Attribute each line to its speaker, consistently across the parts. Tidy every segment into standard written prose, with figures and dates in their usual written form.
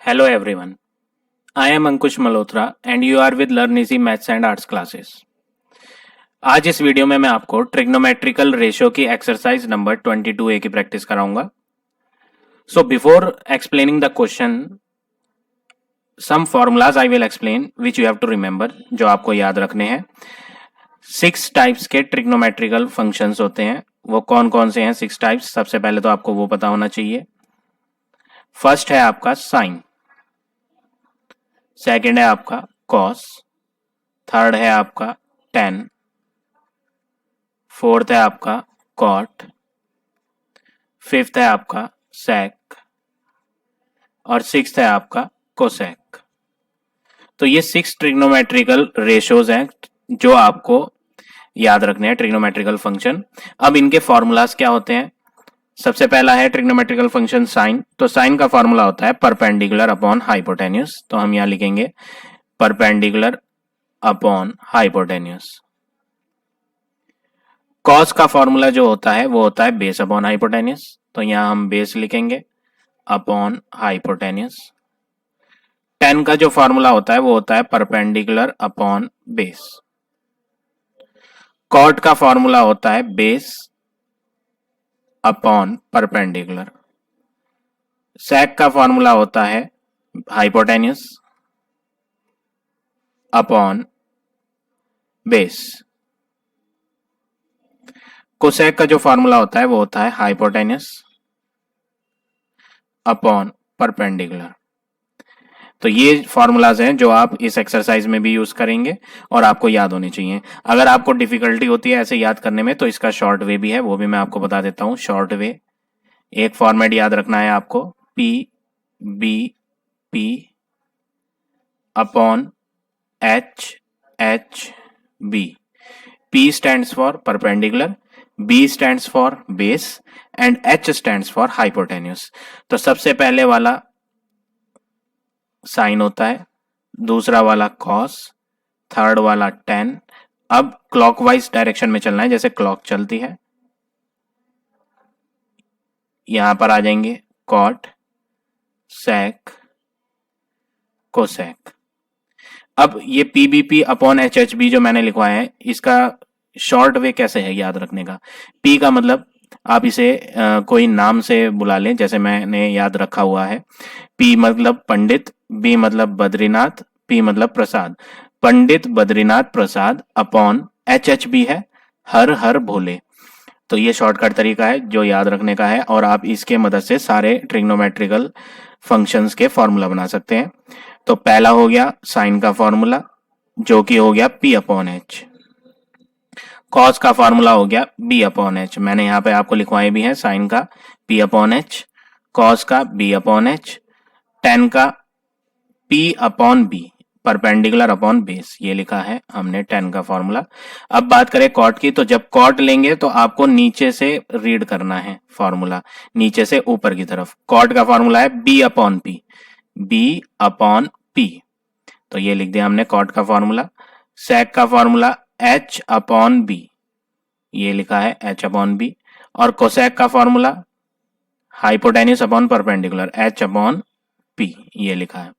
Speaker 1: Hello everyone. I am Ankush Malhotra and you are with Learn Easy Maths and Arts classes. आज इस video में मैं आपको trigonometrical ratio की exercise number 22A की practice कराऊंगा. So before explaining the question, some formulas I will explain which you have to remember, जो आपको याद रखने हैं. 6 टाइप्स के ट्रिग्नोमेट्रिकल फंक्शंस होते हैं. वो कौन कौन से हैं 6 टाइप्स? सबसे पहले तो आपको वो पता होना चाहिए. फर्स्ट है आपका साइन, सेकंड है आपका कॉस, थर्ड है आपका टेन, फोर्थ है आपका कॉट, फिफ्थ है आपका सेक और सिक्स्थ है आपका कोसेक. तो ये 6 ट्रिग्नोमेट्रिकल रेशियोज हैं जो आपको याद रखने हैं, ट्रिग्नोमेट्रिकल फंक्शन. अब इनके फॉर्मूलाज क्या होते हैं? सबसे पहला है ट्रिग्नोमेट्रिकल फंक्शन साइन. तो साइन का फॉर्मूला होता है परपेंडिकुलर अपॉन हाइपोटेन्यूज. तो हम यहां लिखेंगे परपेंडिकुलर अपॉन हाइपोटेन्यूज. कॉस का फॉर्मूला जो होता है वो होता है बेस अपॉन हाइपोटेन्यूज. तो यहां हम बेस लिखेंगे अपॉन हाइपोटेन्यूज. टेन का जो फॉर्मूला होता है वो होता है परपेंडिकुलर अपॉन बेस. कॉट का फॉर्मूला होता है बेस अपॉन परपेंडिकुलर. सेक का फॉर्मूला होता है हाइपोटेन्यूज अपॉन बेस. कोसेक का जो फॉर्मूला होता है वो होता है हाइपोटेन्यूज अपॉन परपेंडिकुलर. तो ये फॉर्मूलाज हैं जो आप इस एक्सरसाइज में भी यूज करेंगे और आपको याद होने चाहिए. अगर आपको डिफिकल्टी होती है ऐसे याद करने में तो इसका शॉर्ट वे भी है, वो भी मैं आपको बता देता हूं. शॉर्ट वे, एक फॉर्मेट याद रखना है आपको, P B P upon H H B. P stands for perpendicular, B stands for base and H stands for hypotenuse. तो सबसे पहले वाला साइन होता है, दूसरा वाला कॉस, थर्ड वाला टेन. अब क्लॉकवाइज डायरेक्शन में चलना है जैसे क्लॉक चलती है. यहां पर आ जाएंगे कॉट, सेक, कोसेक. अब ये पीबीपी अपॉन एचएचबी जो मैंने लिखवाया है इसका शॉर्ट वे कैसे है याद रखने का? पी का मतलब आप इसे कोई नाम से बुला लें, जैसे मैंने याद रखा हुआ है. पी मतलब पंडित, बी मतलब बद्रीनाथ, पी मतलब प्रसाद. पंडित बद्रीनाथ प्रसाद अपॉन एचएचबी है हर हर भोले. तो ये शॉर्टकट तरीका है जो याद रखने का है और आप इसके मदद से सारे ट्रिग्नोमेट्रिकल फंक्शंस के फॉर्मूला बना सकते हैं. तो पहला हो गया साइन का फॉर्मूला जो कि हो गया पी अपॉन एच. कॉस का फॉर्मूला हो गया बी अपॉन एच. मैंने यहाँ पे आपको लिखवाए भी हैं, साइन का पी अपॉन एच, कॉस का बी अपॉन एच, टेन का P upon B, perpendicular upon base. ये लिखा है हमने टेन का फॉर्मूला. अब बात करें कॉट की, तो जब कॉट लेंगे तो आपको नीचे से रीड करना है फॉर्मूला, नीचे से ऊपर की तरफ. कॉट का फॉर्मूला है B upon P, B upon P. तो ये लिख दिया हमने कॉट का फॉर्मूला. सेक का फॉर्मूला एच अपॉन बी, ये लिखा है एच अपॉन बी. और कोसेक का formula hypotenuse upon perpendicular, H upon P, ये लिखा है.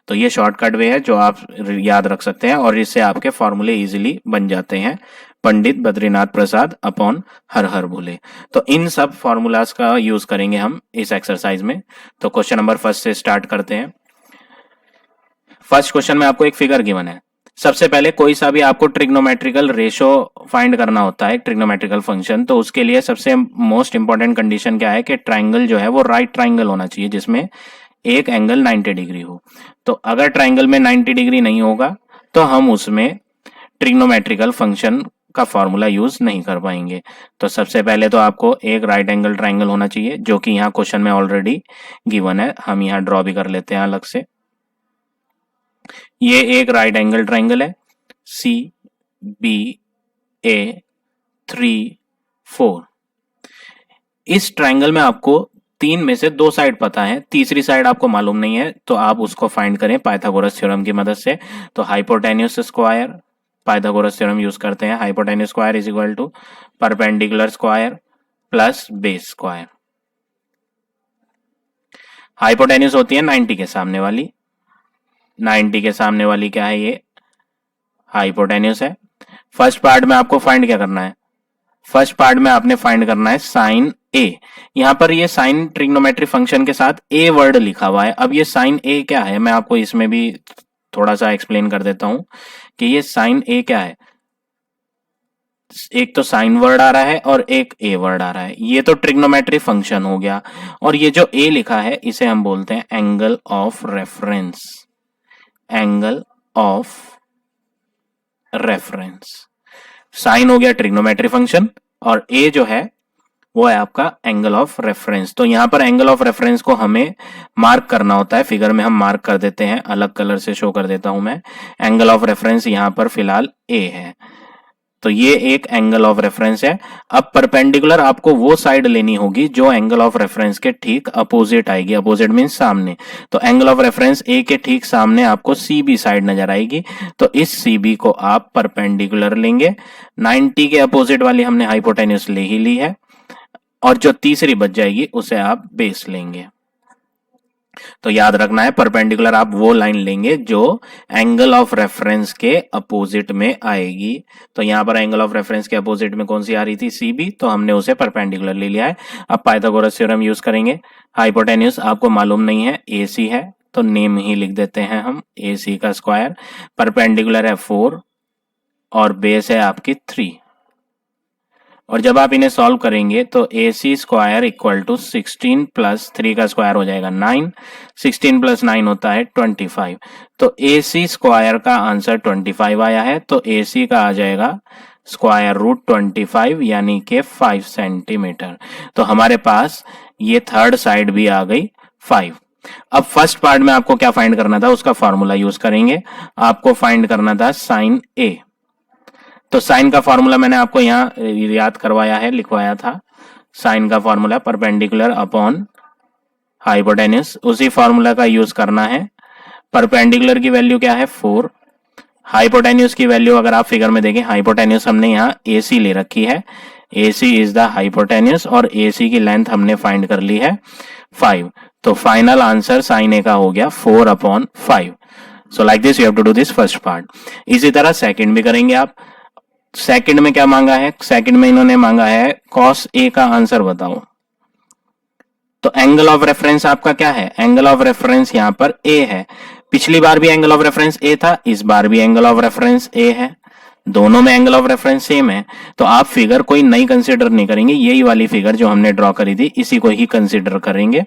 Speaker 1: तो ये शॉर्टकट वे है जो आप याद रख सकते हैं और इससे आपके फॉर्मूले इजीली बन जाते हैं. पंडित बद्रीनाथ प्रसाद अपॉन हर हर भोले. तो इन सब फॉर्मूलाज का यूज करेंगे हम इस एक्सरसाइज में. तो क्वेश्चन नंबर फर्स्ट से स्टार्ट करते हैं. फर्स्ट क्वेश्चन में आपको एक फिगर गिवन है. सबसे पहले कोई सा भी आपको ट्रिग्नोमेट्रिकल रेशियो फाइंड करना होता है, ट्रिग्नोमेट्रिकल फंक्शन, तो उसके लिए सबसे मोस्ट इंपॉर्टेंट कंडीशन क्या है कि ट्राइंगल जो है वो राइट ट्राइंगल होना चाहिए जिसमें एक एंगल 90 डिग्री हो. तो अगर ट्राइंगल में 90 डिग्री नहीं होगा तो हम उसमें ट्रिग्नोमेट्रिकल फंक्शन का फॉर्मूला यूज नहीं कर पाएंगे. तो सबसे पहले तो आपको एक राइट एंगल ट्राइंगल होना चाहिए जो कि यहाँ क्वेश्चन में ऑलरेडी गिवन है. हम यहाँ ड्रॉ भी कर लेते हैं अलग से. ये एक राइट एंगल ट्राइंगल है, सी बी ए 3 4. इस ट्राइंगल में आपको 3 में से 2 साइड पता है, तीसरी साइड आपको मालूम नहीं है, तो आप उसको फाइंड करें पाइथागोरस थ्योरम की मदद से. तो hypotenuse square, Pythagoras theorem use करते हैं. Hypotenuse square is equal to perpendicular square plus base square. Hypotenuse होती है 90 के सामने वाली। 90 के सामने वाली क्या है, ये हाइपोटेन्यूज है। फर्स्ट पार्ट में आपको फाइंड क्या करना है, फर्स्ट पार्ट में आपने फाइंड करना है साइन ए। यहां पर ये साइन ट्रिग्नोमेट्री फंक्शन के साथ ए वर्ड लिखा हुआ है। अब ये साइन ए क्या है, मैं आपको इसमें भी थोड़ा सा एक्सप्लेन कर देता हूं कि ये साइन ए क्या है। एक तो साइन वर्ड आ रहा है और एक ए वर्ड आ रहा है, ये तो ट्रिग्नोमेट्री फंक्शन हो गया। और ये जो ए लिखा है इसे हम बोलते हैं angle of reference, angle of reference. Sine हो गया ट्रिग्नोमेट्री फंक्शन और ए जो है वो है आपका एंगल ऑफ रेफरेंस। तो यहां पर एंगल ऑफ रेफरेंस को हमें मार्क करना होता है, फिगर में हम मार्क कर देते हैं, अलग कलर से शो कर देता हूं मैं। एंगल ऑफ रेफरेंस यहां पर फिलहाल ए है, तो ये एक एंगल ऑफ रेफरेंस है। अब परपेंडिकुलर आपको वो साइड लेनी होगी जो एंगल ऑफ रेफरेंस के ठीक अपोजिट आएगी, अपोजिट मींस सामने। तो एंगल ऑफ रेफरेंस ए के ठीक सामने आपको सीबी साइड नजर आएगी, तो इस सीबी को आप परपेंडिकुलर लेंगे। 90 के अपोजिट वाली हमने हाइपोटेन्यूज ले ही ली है, और जो तीसरी बच जाएगी उसे आप बेस लेंगे। तो याद रखना है परपेंडिकुलर आप वो लाइन लेंगे जो एंगल ऑफ रेफरेंस के अपोजिट में आएगी। तो यहां पर एंगल ऑफ रेफरेंस के अपोजिट में कौन सी आ रही थी, सीबी, तो हमने उसे परपेंडिकुलर ले लिया है। अब पाइथागोरस थ्योरम यूज करेंगे। हाइपोटेन्यूज आपको मालूम नहीं है, एसी है, तो नेम ही लिख देते हैं हम, एसी का स्क्वायर। परपेंडिकुलर है 4 और बेस है आपकी 3। और जब आप इन्हें सॉल्व करेंगे तो ए सी स्क्वायर इक्वल टू 16 प्लस 3 का स्क्वायर हो जाएगा 9, 16 प्लस 9 होता है 25। तो ए सी स्क्वायर का आंसर 25 आया है, तो ए सी का आ जाएगा स्क्वायर रूट 25 यानी कि 5 सेंटीमीटर। तो हमारे पास ये थर्ड साइड भी आ गई 5। अब फर्स्ट पार्ट में आपको क्या फाइंड करना था, उसका फॉर्मूला यूज करेंगे। आपको फाइंड करना था साइन ए। तो साइन का फॉर्मूला मैंने आपको यहां याद करवाया है, लिखवाया था। साइन का फॉर्मूला परपेंडिकुलर अपॉन हाइपोटेन्यूज, उसी फॉर्मूला का यूज करना है। परपेंडिकुलर की वैल्यू क्या है 4, हाइपोटेन्यूज की वैल्यू अगर आप फिगर में देखें, हाइपोटेन्यूज हमने यहाँ AC ले रखी है, AC इज द हाइपोटेन्यूज, और AC की लेंथ हमने फाइंड कर ली है 5। तो फाइनल आंसर साइन ए का हो गया 4/5। So like this you have to do this first part. इसी तरह सेकंड भी करेंगे आप। सेकंड में क्या मांगा है, सेकंड में इन्होंने मांगा है कॉस ए का आंसर बताओ। तो एंगल ऑफ रेफरेंस आपका क्या है, एंगल ऑफ रेफरेंस यहां पर ए है। पिछली बार भी एंगल ऑफ रेफरेंस ए था, इस बार भी एंगल ऑफ रेफरेंस ए है, दोनों में एंगल ऑफ रेफरेंस सेम है। तो आप फिगर कोई नई कंसीडर नहीं करेंगे, यही वाली फिगर जो हमने ड्रॉ करी थी इसी को ही कंसीडर करेंगे।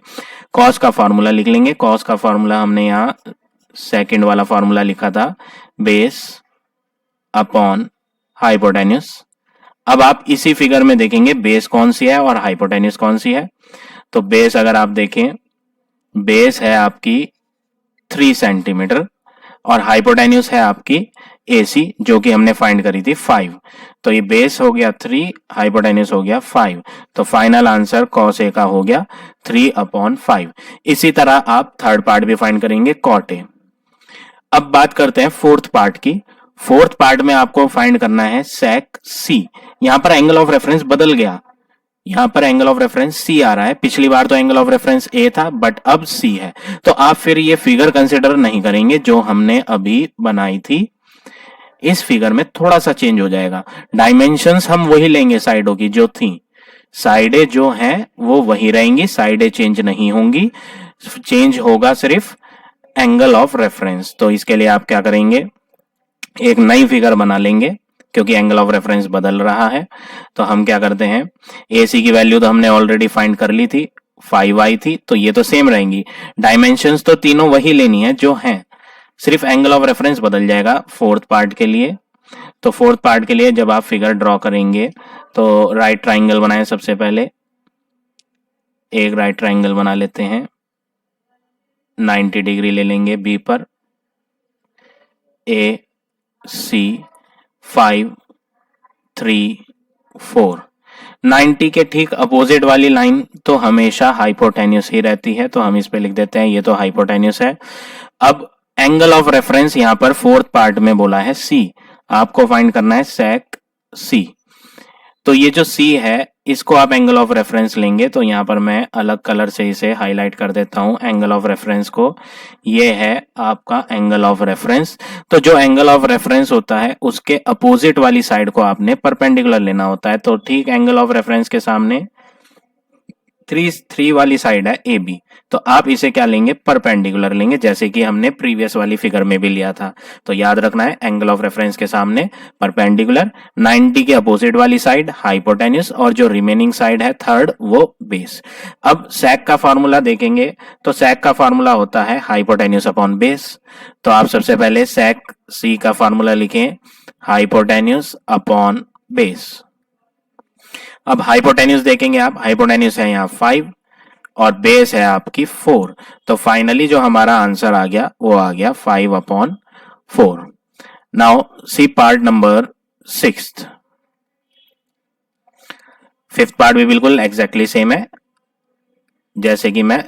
Speaker 1: कॉस का फॉर्मूला लिख लेंगे। कॉस का फॉर्मूला हमने यहाँ सेकंड वाला फॉर्मूला लिखा था, बेस अपॉन हाइपोटेन्यूज। अब आप इसी फिगर में देखेंगे बेस कौन सी है और हाइपोटेन्यूज कौन सी है। तो बेस अगर आप देखें, बेस है आपकी 3 सेंटीमीटर और हाइपोटेन्यूज है आपकी AC जो कि हमने फाइंड करी थी 5। तो ये बेस हो गया 3, हाइपोटेन्यूज हो गया 5। तो फाइनल आंसर कॉस ए का हो गया 3/5। इसी तरह आप थर्ड पार्ट भी फाइंड करेंगे, कॉट ए। अब बात करते हैं फोर्थ पार्ट की। फोर्थ पार्ट में आपको फाइंड करना है सेक सी। यहां पर एंगल ऑफ रेफरेंस बदल गया, यहां पर एंगल ऑफ रेफरेंस सी आ रहा है। पिछली बार तो एंगल ऑफ रेफरेंस ए था बट अब सी है। तो आप फिर ये फिगर कंसिडर नहीं करेंगे जो हमने अभी बनाई थी। इस फिगर में थोड़ा सा चेंज हो जाएगा, डायमेंशंस हम वही लेंगे साइडों की जो थी, साइडें जो हैं वो वही रहेंगी, साइडें चेंज नहीं होंगी, चेंज होगा सिर्फ एंगल ऑफ रेफरेंस। तो इसके लिए आप क्या करेंगे, एक नई फिगर बना लेंगे क्योंकि एंगल ऑफ रेफरेंस बदल रहा है। तो हम क्या करते हैं, AC की वैल्यू तो हमने ऑलरेडी फाइंड कर ली थी, 5 आई थी, तो ये तो सेम रहेंगी। डायमेंशंस तो तीनों वही लेनी है जो हैं, सिर्फ एंगल ऑफ रेफरेंस बदल जाएगा फोर्थ पार्ट के लिए। तो फोर्थ पार्ट के लिए जब आप फिगर ड्रॉ करेंगे तो राइट ट्राइंगल बनाएं। सबसे पहले एक राइट ट्राइंगल बना लेते हैं, 90 डिग्री ले लेंगे B पर, AC 5 3 4। 90 के ठीक अपोजिट वाली लाइन तो हमेशा हाइपोटेन्यूस ही रहती है, तो हम इस पे लिख देते हैं ये तो हाइपोटेन्यूस है। अब एंगल ऑफ रेफरेंस यहां पर फोर्थ पार्ट में बोला है C, आपको फाइंड करना है सेक C। तो ये जो सी है इसको आप एंगल ऑफ रेफरेंस लेंगे, तो यहाँ पर मैं अलग कलर से इसे हाईलाइट कर देता हूँ एंगल ऑफ रेफरेंस को। ये है आपका एंगल ऑफ रेफरेंस। तो जो एंगल ऑफ रेफरेंस होता है उसके अपोजिट वाली साइड को आपने परपेंडिकुलर लेना होता है। तो ठीक एंगल ऑफ रेफरेंस के सामने थ्री थ्री वाली साइड है ए बी, तो आप इसे क्या लेंगे, परपेंडिकुलर लेंगे, जैसे कि हमने प्रीवियस वाली फिगर में भी लिया था। तो याद रखना है एंगल ऑफ रेफरेंस के सामने परपेंडिकुलर, 90 के अपोजिट वाली साइड हाइपोटेन्यूस, और जो रिमेनिंग साइड है थर्ड वो बेस। अब सेक का फॉर्मूला देखेंगे, तो सेक का फॉर्मूला होता है हाइपोटेन्यूस अपॉन बेस। तो आप सबसे पहले सेक सी का फॉर्मूला लिखें, हाइपोटेन्यूस अपॉन बेस। अब हाइपोटेन्यूस देखेंगे आप, हाइपोटेन्यूस है यहाँ 5 और बेस है आपकी 4। तो फाइनली जो हमारा आंसर आ गया वो आ गया 5/4। Now see part number 6th। Fifth part भी बिल्कुल एग्जैक्टली सेम है, जैसे कि मैं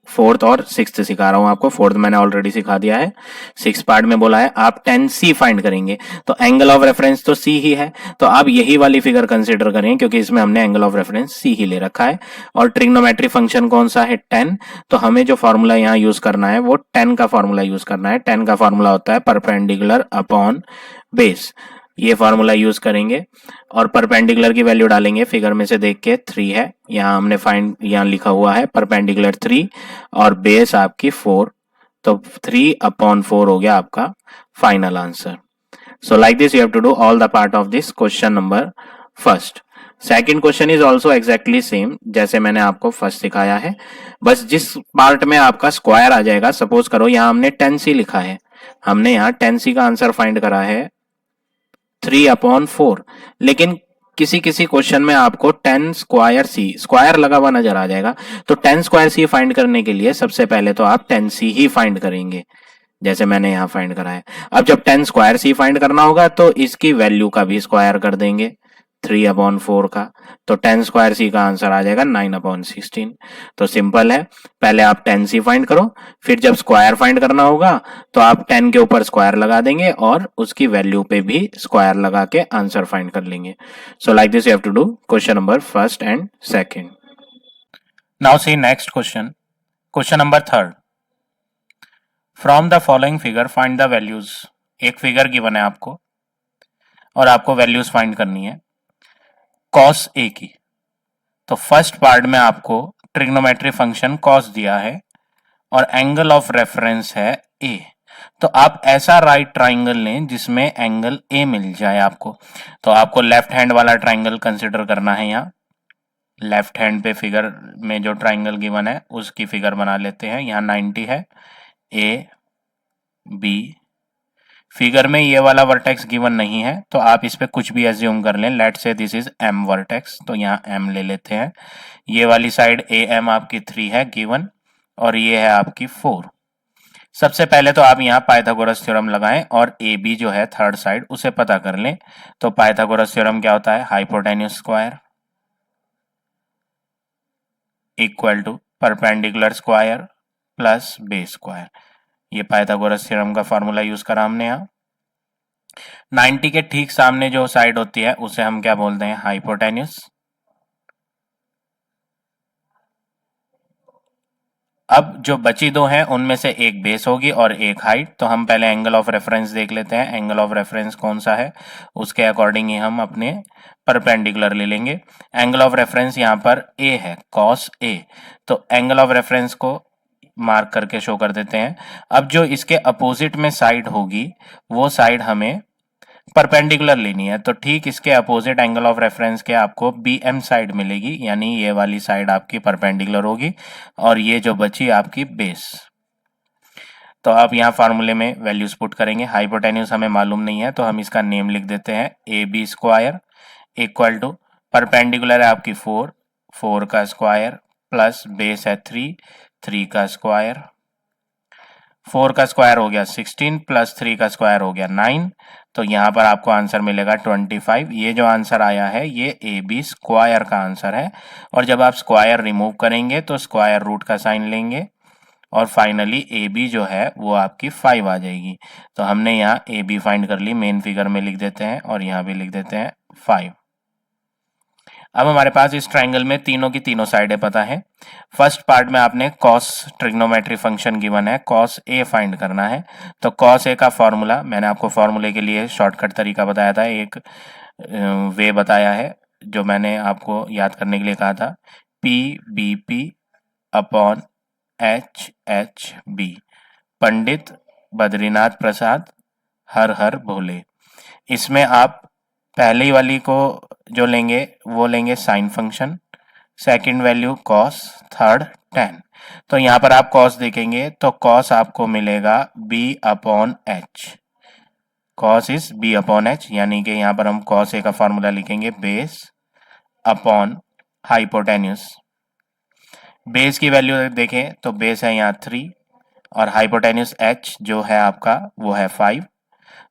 Speaker 1: फोर्थ और सिक्स्थ सिखा रहा हूं आपको। फोर्थ मैंने ऑलरेडी सिखा दिया है। सिक्स पार्ट में बोला है आप 10C फाइंड करेंगे, तो एंगल ऑफ रेफरेंस तो C ही है, तो आप यही वाली फिगर कंसीडर करें क्योंकि इसमें हमने एंगल ऑफ रेफरेंस C ही ले रखा है। और ट्रिग्नोमेट्री फंक्शन कौन सा है, 10। तो हमें जो फॉर्मूला यहाँ यूज करना है वो 10 का फॉर्मूला यूज करना है। 10 का फॉर्मूला होता है परपेंडिकुलर अपॉन बेस, ये फॉर्मूला यूज करेंगे और परपेंडिकुलर की वैल्यू डालेंगे। फिगर में से देख के 3 है, यहाँ हमने फाइंड, यहाँ लिखा हुआ है परपेंडिकुलर 3 और बेस आपकी 4, तो 3/4 हो गया आपका final answer. So like this you have to do all the part of this question number first. Second question is also exactly same जैसे मैंने आपको फर्स्ट सिखाया है, बस जिस पार्ट में आपका स्क्वायर आ जाएगा, सपोज करो यहाँ हमने 10C लिखा है, हमने यहाँ 10C का आंसर फाइंड करा है 3/4, लेकिन किसी किसी क्वेश्चन में आपको 10 स्क्वायर C स्क्वायर लगा हुआ नजर आ जाएगा। तो 10 स्क्वायर C फाइंड करने के लिए सबसे पहले तो आप 10C ही फाइंड करेंगे, जैसे मैंने यहां फाइंड करा है। अब जब 10 स्क्वायर C फाइंड करना होगा तो इसकी वैल्यू का भी स्क्वायर कर देंगे 3/4 का, तो 10 स्क्वायर C का आंसर आ जाएगा 9/16। तो सिंपल है, पहले आप 10C फाइंड करो, फिर जब स्क्वायर फाइंड करना होगा तो आप 10 के ऊपर स्क्वायर लगा देंगे और उसकी वैल्यू पे भी स्क्वायर लगा के आंसर फाइंड कर लेंगे। So like this you have to do question number first and second. Now see next question, question number third. From the following figure find the values. एक फिगर गिवन है आपको और आपको values find करनी है cos A की। तो first part में आपको ट्रिग्नोमेट्री फंक्शन कॉस दिया है और एंगल ऑफ रेफरेंस है ए। तो आप ऐसा राइट ट्राइंगल लें जिसमें एंगल ए मिल जाए आपको। तो आपको लेफ्ट हैंड वाला ट्राइंगल कंसिडर करना है। यहाँ लेफ्ट हैंड पे फिगर में जो ट्राइंगल गिवन है उसकी फिगर बना लेते हैं। यहाँ 90 है, ए बी। फिगर में ये वाला वर्टेक्स गिवन नहीं है तो आप इस पे कुछ भी एज्यूम कर लें। लेट से दिस इज एम वर्टेक्स, तो यहाँ एम ले लेते हैं। ये वाली साइड ए एम आपकी 3 है गिवन और ये है आपकी 4। सबसे पहले तो आप यहाँ पाइथागोरस थ्योरम लगाएं और ए बी जो है थर्ड साइड उसे पता कर लें। तो पाइथागोरस थ्योरम क्या होता है, hypotenuse square equal to perpendicular square plus base square. ये पाइथागोरस थ्योरम का फॉर्मूला यूज करा हमने यहाँ। 90 के ठीक सामने जो साइड होती है उसे हम क्या बोलते हैं, हाइपोटेन्यूस। अब जो बची दो हैं उनमें से एक बेस होगी और एक हाइट। तो हम पहले एंगल ऑफ रेफरेंस देख लेते हैं। एंगल ऑफ रेफरेंस कौन सा है उसके अकॉर्डिंग ही हम अपने परपेंडिकुलर ले लेंगे। एंगल ऑफ रेफरेंस यहाँ पर ए है, कॉस ए। तो एंगल ऑफ रेफरेंस को मार्क करके शो कर देते हैं। अब जो इसके अपोजिट में साइड होगी वो साइड हमें परपेंडिकुलर लेनी है। तो ठीक इसके अपोजिट एंगल ऑफ रेफरेंस के आपको बी एम साइड मिलेगी, यानी ये वाली साइड आपकी परपेंडिकुलर होगी और ये जो बची आपकी बेस। तो आप यहाँ फार्मूले में वैल्यूज पुट करेंगे। हाइपोटेन्यूस हमें मालूम नहीं है तो हम इसका नेम लिख देते हैं A B square equal to perpendicular है आपकी 4, 4 का स्क्वायर प्लस बेस है 3, 3 का स्क्वायर। 4 का स्क्वायर हो गया 16 प्लस 3 का स्क्वायर हो गया 9। तो यहाँ पर आपको आंसर मिलेगा 25। ये जो आंसर आया है ये ए बी स्क्वायर का आंसर है। और जब आप स्क्वायर रिमूव करेंगे तो स्क्वायर रूट का साइन लेंगे और फाइनली ए बी जो है वो आपकी 5 आ जाएगी। तो हमने यहाँ ए बी फाइंड कर ली, मेन फिगर में लिख देते हैं और यहाँ भी लिख देते हैं 5। अब हमारे पास इस ट्राइंगल में तीनों की तीनों साइडें पता है। फर्स्ट पार्ट में आपने कॉस ट्रिग्नोमेट्री फंक्शन गिवन है, कॉस ए फाइंड करना है। तो कॉस ए का फॉर्मूला मैंने आपको फॉर्मूले के लिए शॉर्टकट तरीका बताया था, एक वे बताया है जो मैंने आपको याद करने के लिए कहा था, P B P upon H H B, Pandit Badrinath Prasad हर हर भोले। इसमें आप पहली वाली को जो लेंगे वो लेंगे sine function, second value cos, third tan. तो यहाँ पर आप कॉस देखेंगे तो कॉस आपको मिलेगा b upon H, cos is b upon H, यानी कि यहाँ पर हम कॉस ए का फॉर्मूला लिखेंगे बेस अपॉन हाइपोटेन्यूस। बेस की वैल्यू देखें तो बेस है यहाँ 3 और हाइपोटेन्यूस h जो है आपका वो है 5,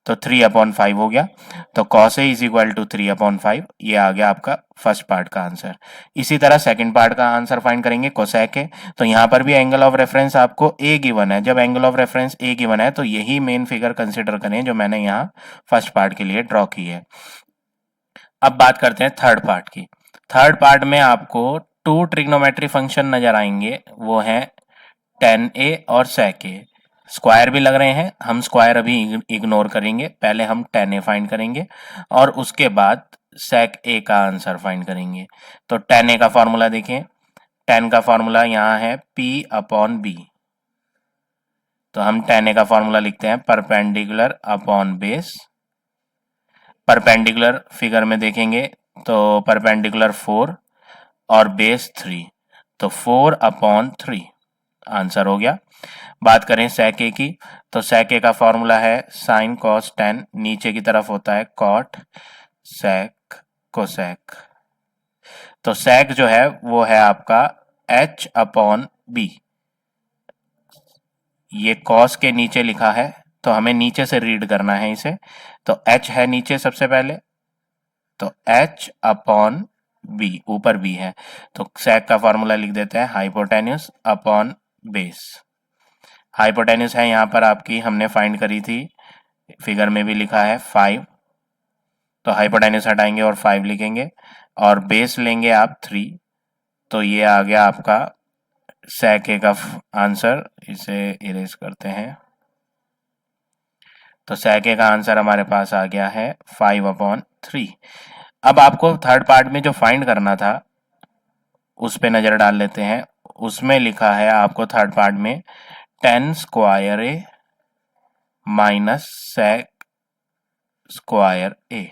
Speaker 1: तो 3/5 हो गया। तो cos A is equal to 3/5, ये आ गया आपका फर्स्ट पार्ट का आंसर। इसी तरह सेकंड पार्ट का आंसर फाइंड करेंगे कोसेक ए। तो यहाँ पर भी एंगल ऑफ रेफरेंस आपको ए गिवन है। जब angle of reference A given है तो यही मेन फिगर कंसिडर करें जो मैंने यहाँ फर्स्ट पार्ट के लिए ड्रॉ की है। अब बात करते हैं थर्ड पार्ट की। थर्ड पार्ट में आपको टू ट्रिग्नोमेट्री फंक्शन नजर आएंगे, वो है tan A और sec A। स्क्वायर भी लग रहे हैं, हम स्क्वायर अभी इग्नोर करेंगे, पहले हम tan A फाइंड करेंगे और उसके बाद sec A का आंसर फाइंड करेंगे। तो tan A का फॉर्मूला देखें, tan का फॉर्मूला यहाँ है P अपॉन B। तो हम tan A का फॉर्मूला लिखते हैं perpendicular upon base. Perpendicular figure में देखेंगे तो परपेंडिकुलर 4 और बेस 3, तो 4/3 आंसर हो गया। बात करें sec A की, तो sec A का फॉर्मूला है साइन कॉस टेन, नीचे की तरफ होता है कॉट sec कोसेक। तो sec जो है वो है आपका h अपॉन बी। ये कॉस के नीचे लिखा है तो हमें नीचे से रीड करना है इसे। तो h है नीचे सबसे पहले, तो h अपॉन बी, ऊपर बी है, तो sec का फॉर्मूला लिख देते हैं हाइपोटेन्यूस अपॉन बेस। हाइपोटेन्यूस है यहाँ पर आपकी हमने फाइंड करी थी, फिगर में भी लिखा है 5, तो हाइपोटेन्यूस हटाएंगे और 5 लिखेंगे और बेस लेंगे आप 3, तो ये आ गया आपका sec A का आंसर। इसे इरेज करते हैं, तो sec A का आंसर हमारे पास आ गया है 5/3। अब आपको थर्ड पार्ट में जो फाइंड करना था उस पे नजर डाल लेते हैं। उसमें लिखा है आपको थर्ड पार्ट में tan square A minus sec square A।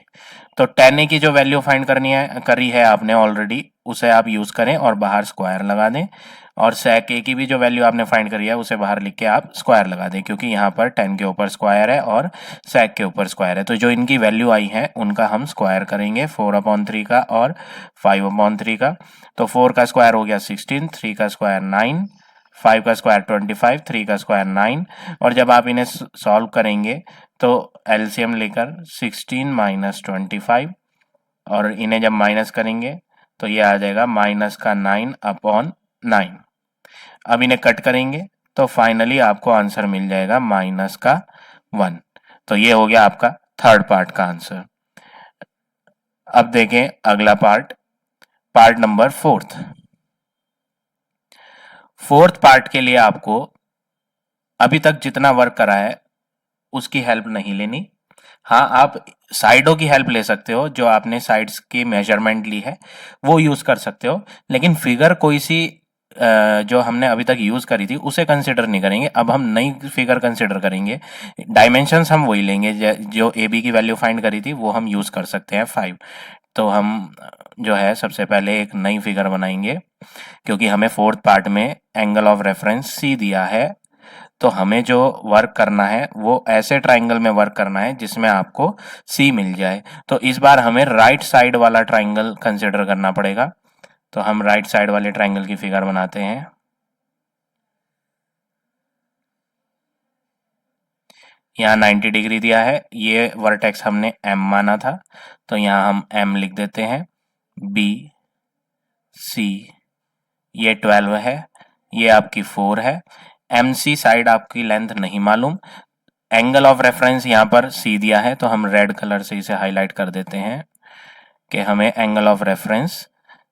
Speaker 1: तो tan A की जो वैल्यू फाइंड करी है आपने ऑलरेडी, उसे आप यूज करें और बाहर स्क्वायर लगा दें, और sec A की भी जो वैल्यू आपने फाइंड करी है उसे बाहर लिख के आप स्क्वायर लगा दें, क्योंकि यहाँ पर tan के ऊपर स्क्वायर है और sec के ऊपर स्क्वायर है। तो जो इनकी वैल्यू आई है उनका हम स्क्वायर करेंगे, 4/3 का और 5/3 का। तो 4 का स्क्वायर हो गया 16, 3 का स्क्वायर 9, 5 का स्क्वायर 25, 3 का स्क्वायर 9, और जब आप इन्हें सॉल्व करेंगे तो एलसीएम लेकर 16 माइनस 25, और इन्हें जब माइनस करेंगे तो ये आ जाएगा माइनस का 9/9। अब इन्हें कट करेंगे तो फाइनली आपको आंसर मिल जाएगा माइनस का 1। तो ये हो गया आपका थर्ड पार्ट का आंसर। अब देखें अगला part, part number fourth. Fourth part के लिए आपको अभी तक जितना वर्क करा है उसकी हेल्प नहीं लेनी। हाँ, आप साइडों की हेल्प ले सकते हो, जो आपने साइड्स की मेजरमेंट ली है वो यूज कर सकते हो, लेकिन फिगर कोई सी जो हमने अभी तक यूज करी थी उसे कंसिडर नहीं करेंगे। अब हम नई फिगर कंसिडर करेंगे, डायमेंशंस हम वही लेंगे, जो ए बी की वैल्यू फाइंड करी थी वो हम यूज कर सकते हैं 5। तो हम जो है सबसे पहले एक नई फिगर बनाएंगे, क्योंकि हमें फोर्थ पार्ट में एंगल ऑफ रेफरेंस सी दिया है, तो हमें जो वर्क करना है वो ऐसे ट्राइंगल में वर्क करना है जिसमें आपको सी मिल जाए। तो इस बार हमें राइट साइड वाला ट्राइंगल कंसिडर करना पड़ेगा। तो हम राइट साइड वाले ट्राइंगल की फिगर बनाते हैं। यहाँ 90 डिग्री दिया है, ये वर्टेक्स हमने एम माना था, तो यहाँ हम एम लिख देते हैं। बी सी ये 12 है, ये आपकी 4 है। एम सी साइड आपकी लेंथ नहीं मालूम, एंगल ऑफ रेफरेंस यहाँ पर सी दिया है, तो हम रेड कलर से इसे हाईलाइट कर देते हैं कि हमें एंगल ऑफ रेफरेंस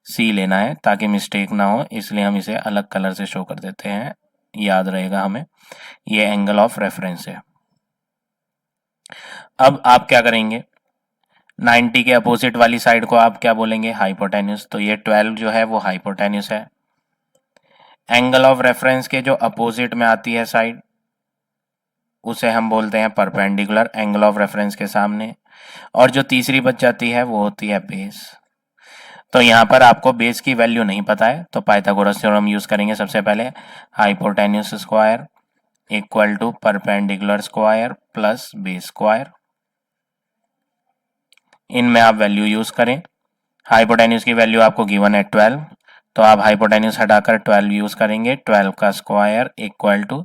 Speaker 1: सी लेना है ताकि मिस्टेक ना हो, इसलिए हम इसे अलग कलर से शो कर देते हैं, याद रहेगा हमें। ये एंगल ऑफ रेफरेंस है। अब आप क्या करेंगे, 90 के अपोजिट वाली साइड को आप क्या बोलेंगे, हाइपोटेन्यूस। तो ये 12 जो है वो हाइपोटेन्यूस है। एंगल ऑफ रेफरेंस के जो अपोजिट में आती है साइड, उसे हम बोलते हैं परपेंडिकुलर एंगल ऑफ रेफरेंस के सामने। और जो तीसरी बच जाती है वो होती है बेस। तो यहाँ पर आपको बेस की वैल्यू नहीं पता है, तो पाइथागोरस थ्योरम यूज करेंगे सबसे पहले। Hypotenuse square equal to perpendicular square plus base square. इनमें आप वैल्यू यूज करें। हाइपोटेन्यूस की वैल्यू आपको गिवन है 12, तो आप हाइपोटेन्यूस हटाकर 12 यूज करेंगे। 12 का स्क्वायर इक्वल टू,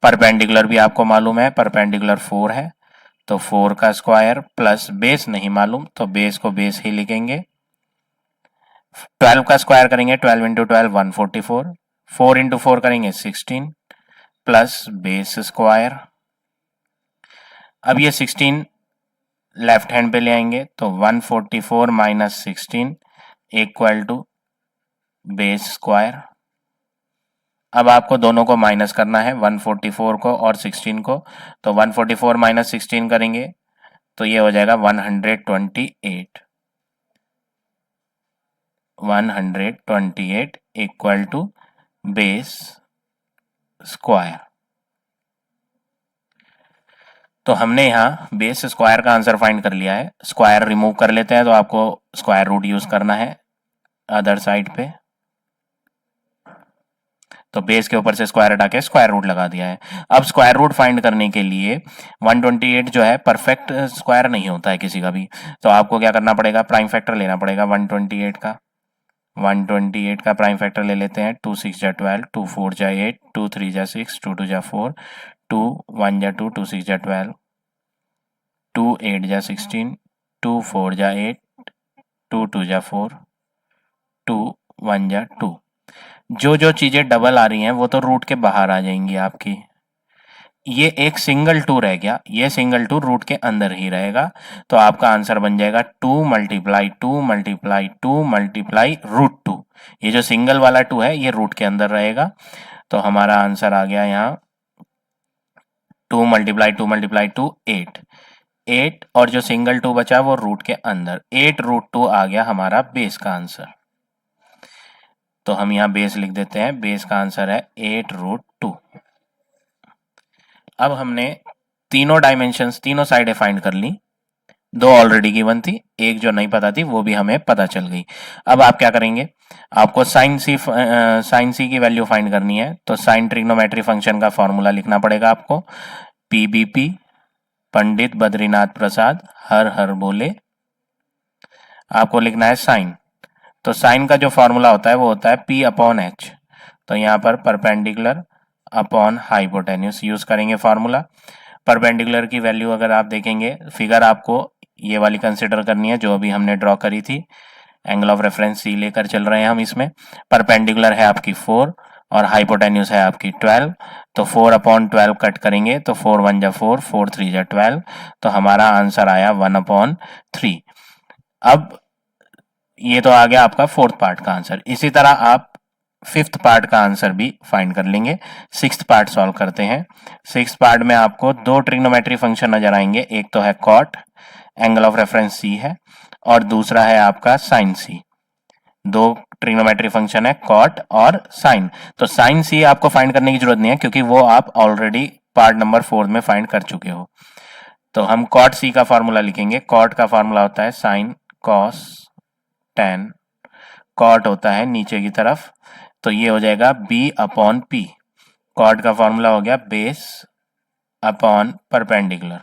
Speaker 1: परपेंडिकुलर भी आपको मालूम है, परपेंडिकुलर 4 है, तो 4 का स्क्वायर प्लस बेस नहीं मालूम, तो बेस को बेस ही लिखेंगे। 12 का स्क्वायर करेंगे, 12 इंटू 12 144, 4 इंटू 4 करेंगे 16 प्लस बेस स्क्वायर। अब ये 16 लेफ्ट हैंड पे ले आएंगे, तो 144 minus 16 equal to base square. अब आपको दोनों को माइनस करना है, 144 को और 16 को, तो 144 माइनस 16 करेंगे तो ये हो जाएगा 128 इक्वल टू बेस स्क्वायर। तो हमने यहाँ बेस स्क्वायर का आंसर फाइंड कर लिया है। स्क्वायर रिमूव कर लेते हैं, तो आपको स्क्वायर रूट यूज करना है अदर साइड पे। तो बेस के ऊपर से स्क्वायर हटा के स्क्वायर रूट लगा दिया है। अब स्क्वायर रूट फाइंड करने के लिए 128 जो है परफेक्ट स्क्वायर नहीं होता है किसी का भी, तो आपको क्या करना पड़ेगा, प्राइम फैक्टर लेना पड़ेगा 128 का। 128 का प्राइम फैक्टर ले लेते हैं। 2 6 जा 12, 2 4 जा 8, 2 3 जा 6, 2 2 जा 4, 2 1 जा 2, 2 6 जा 12, 2 8 जा 16, 2 4 जा 8, 2 2 जा 4, 2 1 जा 2। जो जो चीजें डबल आ रही हैं वो तो रूट के बाहर आ जाएंगी आपकी। ये एक सिंगल 2 रह गया, ये सिंगल 2 रूट के अंदर ही रहेगा, तो आपका आंसर बन जाएगा 2 मल्टीप्लाई 2 मल्टीप्लाई 2 मल्टीप्लाई रूट 2। ये जो सिंगल वाला 2 है ये रूट के अंदर रहेगा, तो हमारा आंसर आ गया यहाँ 2 मल्टीप्लाई 2 मल्टीप्लाई 2 8। 8 और जो सिंगल 2 बचा वो रूट के अंदर, 8 रूट 2 आ गया हमारा बेस का आंसर। तो हम यहाँ बेस लिख देते हैं, बेस का आंसर है 8 रूट 2। अब हमने तीनों डायमेंशंस, तीनों साइडें फाइंड कर ली। दो ऑलरेडी गिवन थी, एक जो नहीं पता थी वो भी हमें पता चल गई। अब आप क्या करेंगे, आपको साइन सी की वैल्यू फाइंड करनी है, तो साइन ट्रिग्नोमेट्री फंक्शन का फॉर्मूला लिखना पड़ेगा आपको। पीबीपी पंडित बद्रीनाथ प्रसाद हर हर बोले। आपको लिखना है साइन, तो साइन का जो फॉर्मूला होता है वो होता है P अपॉन H। तो यहाँ पर परपेंडिकुलर अपॉन हाइपोटेन्यूस यूज करेंगे फॉर्मूला। परपेंडिकुलर की वैल्यू अगर आप देखेंगे, फिगर आपको ये वाली कंसिडर करनी है जो अभी हमने ड्रॉ करी थी। एंगल ऑफ रेफरेंस सी लेकर चल रहे हैं हम इसमें। परपेंडिकुलर है आपकी 4 और हाइपोटेन्यूस है आपकी 12, तो 4 अपॉन 12 कट करेंगे तो 4 1 जा 4, 4 3 जा 12, तो हमारा आंसर आया 1 अपॉन 3। अब ये तो आ गया आपका फोर्थ पार्ट का आंसर। इसी तरह आप फिफ्थ पार्ट का आंसर भी फाइंड कर लेंगे। सिक्स्थ पार्ट सॉल्व करते हैं। सिक्स्थ पार्ट में आपको दो ट्रिग्नोमेट्री फंक्शन नजर आएंगे, एक तो है कॉट, एंगल ऑफ रेफरेंस सी है, और दूसरा है आपका साइन सी। दो ट्रिग्नोमेट्री फंक्शन है कॉट और साइन। तो साइन सी आपको फाइंड करने की जरूरत नहीं है क्योंकि वो आप ऑलरेडी पार्ट नंबर 4 में फाइंड कर चुके हो। तो हम कॉट सी का फॉर्मूला लिखेंगे। कॉट का फॉर्मूला होता है साइन कॉस टेन, कॉट होता है नीचे की तरफ, तो ये हो जाएगा बी अपॉन पी। कॉट का फॉर्मूला हो गया बेस अपॉन परपेंडिकुलर।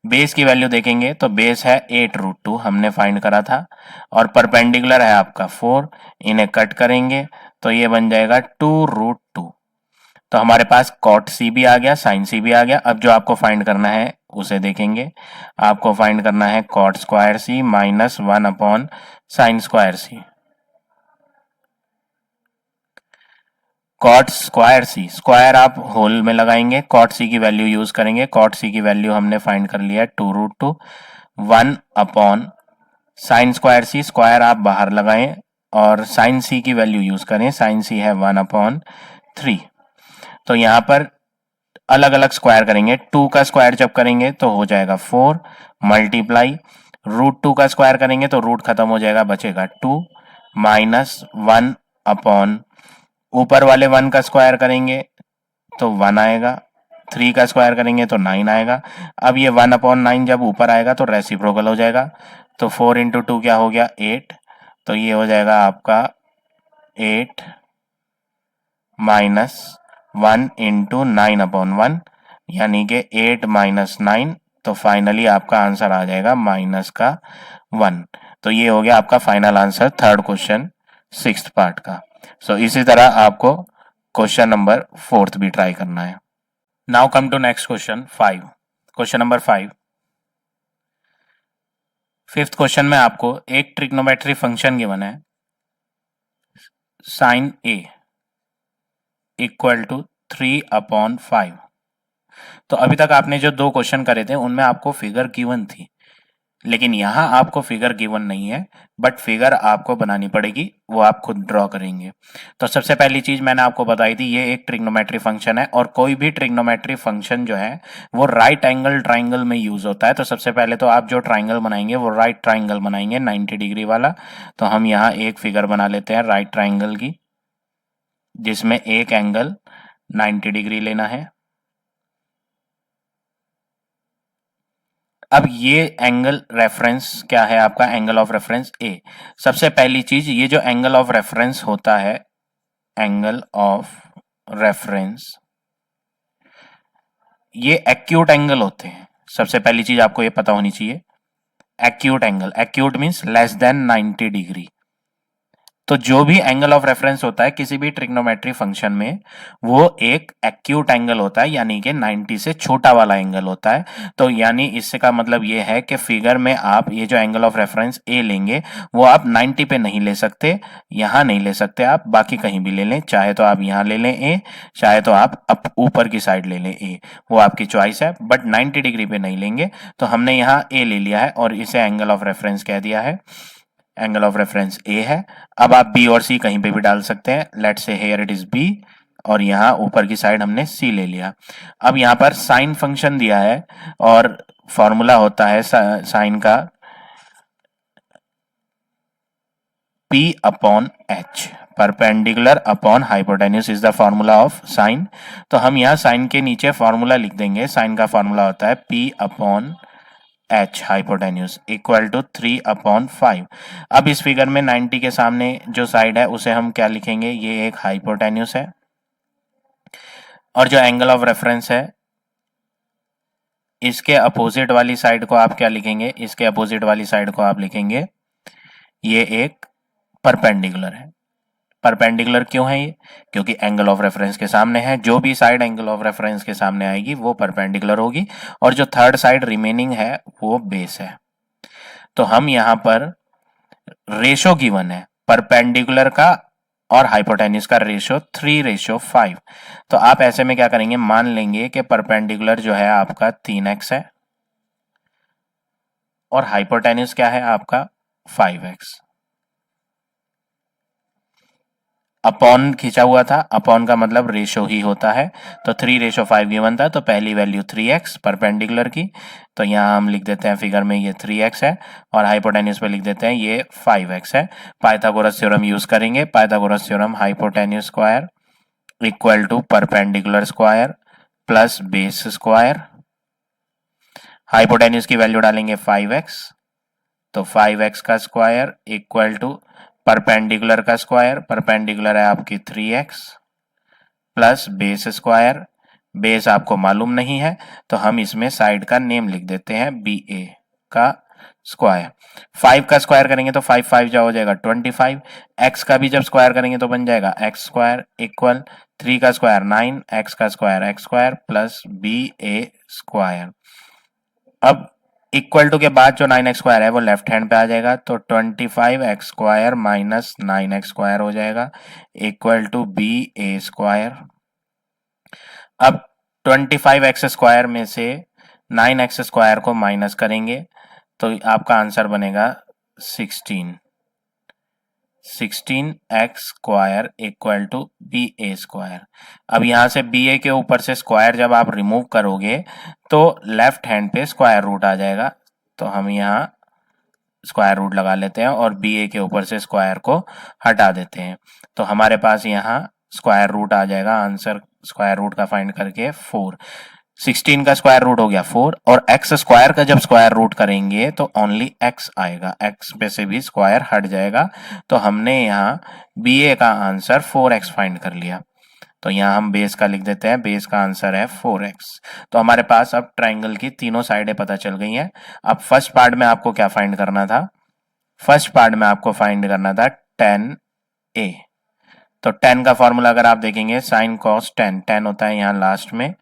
Speaker 1: बेस की वैल्यू देखेंगे तो बेस है 8 रूट 2 हमने फाइंड करा था, और परपेंडिकुलर है आपका 4। इन्हें कट करेंगे तो ये बन जाएगा 2 रूट 2। तो हमारे पास कॉट सी भी आ गया, साइन सी भी आ गया। अब जो आपको फाइंड करना है उसे देखेंगे। आपको फाइंड करना है कॉट स्क्वायर सी माइनस 1 अपॉन साइन स्क्वायर सी। कॉट स्क्वायर सी, स्क्वायर आप होल में लगाएंगे, कॉट सी की वैल्यू यूज करेंगे। कॉट सी की वैल्यू हमने फाइंड कर लिया 2 रूट 2, 1 अपॉन साइन स्क्वायर सी। स्क्वायर आप बाहर लगाएं, और साइन सी की वैल्यू यूज करें, साइन सी है 1/3। तो यहाँ पर अलग अलग स्क्वायर करेंगे, 2 का स्क्वायर जब करेंगे तो हो जाएगा 4 मल्टीप्लाई √2 का स्क्वायर करेंगे तो रूट खत्म हो जाएगा, बचेगा 2 माइनस 1/, ऊपर वाले 1 का स्क्वायर करेंगे तो 1 आएगा, 3 का स्क्वायर करेंगे तो 9 आएगा। अब ये 1/9 जब ऊपर आएगा तो रेसिप्रोकल हो जाएगा, तो 4 इंटू 2 क्या हो गया 8, तो ये हो जाएगा आपका 8 माइनस 1 इंटू 9/1, यानी कि 8 माइनस 9, तो फाइनली आपका आंसर आ जाएगा माइनस का 1। तो ये हो गया आपका final answer third question 6th part का। सो इसी तरह आपको क्वेश्चन नंबर 4th भी ट्राई करना है। Now come to next question 5। Question number 5, 5th question में आपको एक ट्रिग्नोमेट्री फंक्शन गिवन है साइन ए इक्वल टू 3/5। तो अभी तक आपने जो 2 क्वेश्चन करे थे उनमें आपको फिगर गिवन थी, लेकिन यहां आपको फिगर गिवन नहीं है, बट फिगर आपको बनानी पड़ेगी, वो आप खुद ड्रॉ करेंगे। तो सबसे पहली चीज मैंने आपको बताई थी, ये एक ट्रिग्नोमेट्री फंक्शन है और कोई भी ट्रिग्नोमेट्री फंक्शन जो है वो राइट एंगल ट्राइंगल में यूज होता है। तो सबसे पहले तो आप जो ट्राइंगल बनाएंगे वो राइट ट्राइंगल बनाएंगे 90 डिग्री वाला। तो हम यहाँ एक फिगर बना लेते हैं राइट ट्राइंगल की, जिसमें एक एंगल 90 डिग्री लेना है। अब ये एंगल रेफरेंस क्या है आपका, एंगल ऑफ रेफरेंस ए। सबसे पहली चीज, ये जो एंगल ऑफ रेफरेंस होता है, एंगल ऑफ रेफरेंस, ये एक्यूट एंगल होते हैं। सबसे पहली चीज आपको ये पता होनी चाहिए, acute angle, acute means less than 90 degree. तो जो भी एंगल ऑफ रेफरेंस होता है किसी भी ट्रिग्नोमेट्री फंक्शन में, वो एक एक्यूट एंगल होता है, यानी कि 90 से छोटा वाला एंगल होता है। तो यानी इससे का मतलब ये है कि फिगर में आप ये जो एंगल ऑफ रेफरेंस ए लेंगे वो आप 90 पे नहीं ले सकते, यहां नहीं ले सकते, आप बाकी कहीं भी ले लें, चाहे तो आप यहां ले लें ए, चाहे तो आप ऊपर की साइड ले लें ए, वो आपकी चॉइस है, बट 90 डिग्री पे नहीं लेंगे। तो हमने यहाँ ए ले लिया है और इसे एंगल ऑफ रेफरेंस कह दिया है, एंगल ऑफ रेफरेंस ए है। अब आप बी और सी कहीं पे भी डाल सकते हैं, लेट से हियर इट इज बी, और यहाँ ऊपर की साइड हमने सी ले लिया। अब यहाँ पर साइन फंक्शन दिया है और फॉर्मूला होता है साइन का P/H, perpendicular upon hypotenuse is the formula of sine. तो हम यहाँ साइन के नीचे फॉर्मूला लिख देंगे, साइन का फॉर्मूला होता है P/H हाइपोटेन्यूज इक्वल टू 3/5। अब इस फिगर में 90 के सामने जो साइड है उसे हम क्या लिखेंगे, ये एक हाइपोटेन्यूज है, और जो एंगल ऑफ रेफरेंस है इसके अपोजिट वाली साइड को आप क्या लिखेंगे, इसके अपोजिट वाली साइड को आप लिखेंगे ये एक परपेंडिकुलर है। परपेंडिकुलर क्यों है ये, क्योंकि एंगल ऑफ रेफरेंस के सामने है, जो भी साइड एंगल ऑफ रेफरेंस के सामने आएगी वो परपेंडिकुलर होगी, और जो थर्ड साइड रिमेनिंग है वो बेस है। तो हम यहां पर रेशो गिवन है परपेंडिकुलर का और हाइपोटेन्यूज का रेशो 3:5। तो आप ऐसे में क्या करेंगे, मान लेंगे कि परपेंडिकुलर जो है आपका 3x है और हाइपोटेन्यूज क्या है आपका 5x। अपॉन खींचा हुआ था, अपॉन का मतलब रेशो ही होता है, तो 3:5 गिवन था, तो पहली वैल्यू 3x परपेंडिकुलर की, तो यहाँ हम लिख देते हैं फिगर में ये 3x है, और हाइपोटेन्यूज पे लिख देते हैं ये 5x है। पाइथागोरस थ्योरम यूज करेंगे, Pythagoras theorem hypotenuse square equal to perpendicular square plus base square. Hypotenuse की वैल्यू डालेंगे 5x, तो 5x का स्क्वायर इक्वल टू परपेंडिकुलर का स्क्वायर, परपेंडिकुलर है आपकी 3x plus base square, base आपको मालूम नहीं है तो हम इसमें साइड का नेम लिख देते हैं BA का स्क्वायर। 5 का स्क्वायर करेंगे तो 5 5 जा हो जाएगा 25, x का भी जब स्क्वायर करेंगे तो बन जाएगा x स्क्वायर इक्वल 3 का स्क्वायर 9, x का square x square plus BA square. अब इक्वल टू के बाद जो 9x स्क्वायर है वो लेफ्ट हैंड पे आ जाएगा, तो 25x square minus 9x square हो जाएगा इक्वल टू BA स्क्वायर। अब 25x स्क्वायर में से 9x स्क्वायर को माइनस करेंगे तो आपका आंसर बनेगा 16। 16x² equal to BA²। अब यहाँ से BA के ऊपर से स्क्वायर जब आप रिमूव करोगे तो लेफ्ट हैंड पे स्क्वायर रूट आ जाएगा, तो हम यहाँ स्क्वायर रूट लगा लेते हैं और BA के ऊपर से स्क्वायर को हटा देते हैं, तो हमारे पास यहाँ स्क्वायर रूट आ जाएगा। आंसर स्क्वायर रूट का फाइंड करके 4, 16 का स्क्वायर रूट हो गया 4, और एक्स स्क्वायर का जब स्क्वायर रूट करेंगे तो ओनली x आएगा, x पे से भी स्क्वायर हट जाएगा, तो हमने यहाँ BA का आंसर 4x फाइंड कर लिया। तो यहाँ हम बेस का लिख देते हैं, बेस का आंसर है 4x। तो हमारे पास अब ट्राइंगल की तीनों साइडें पता चल गई हैं। अब फर्स्ट पार्ट में आपको क्या फाइंड करना था? फर्स्ट पार्ट में आपको फाइंड करना था tan A। तो tan का फॉर्मूला अगर आप देखेंगे sin cos tan, tan होता है यहाँ लास्ट में,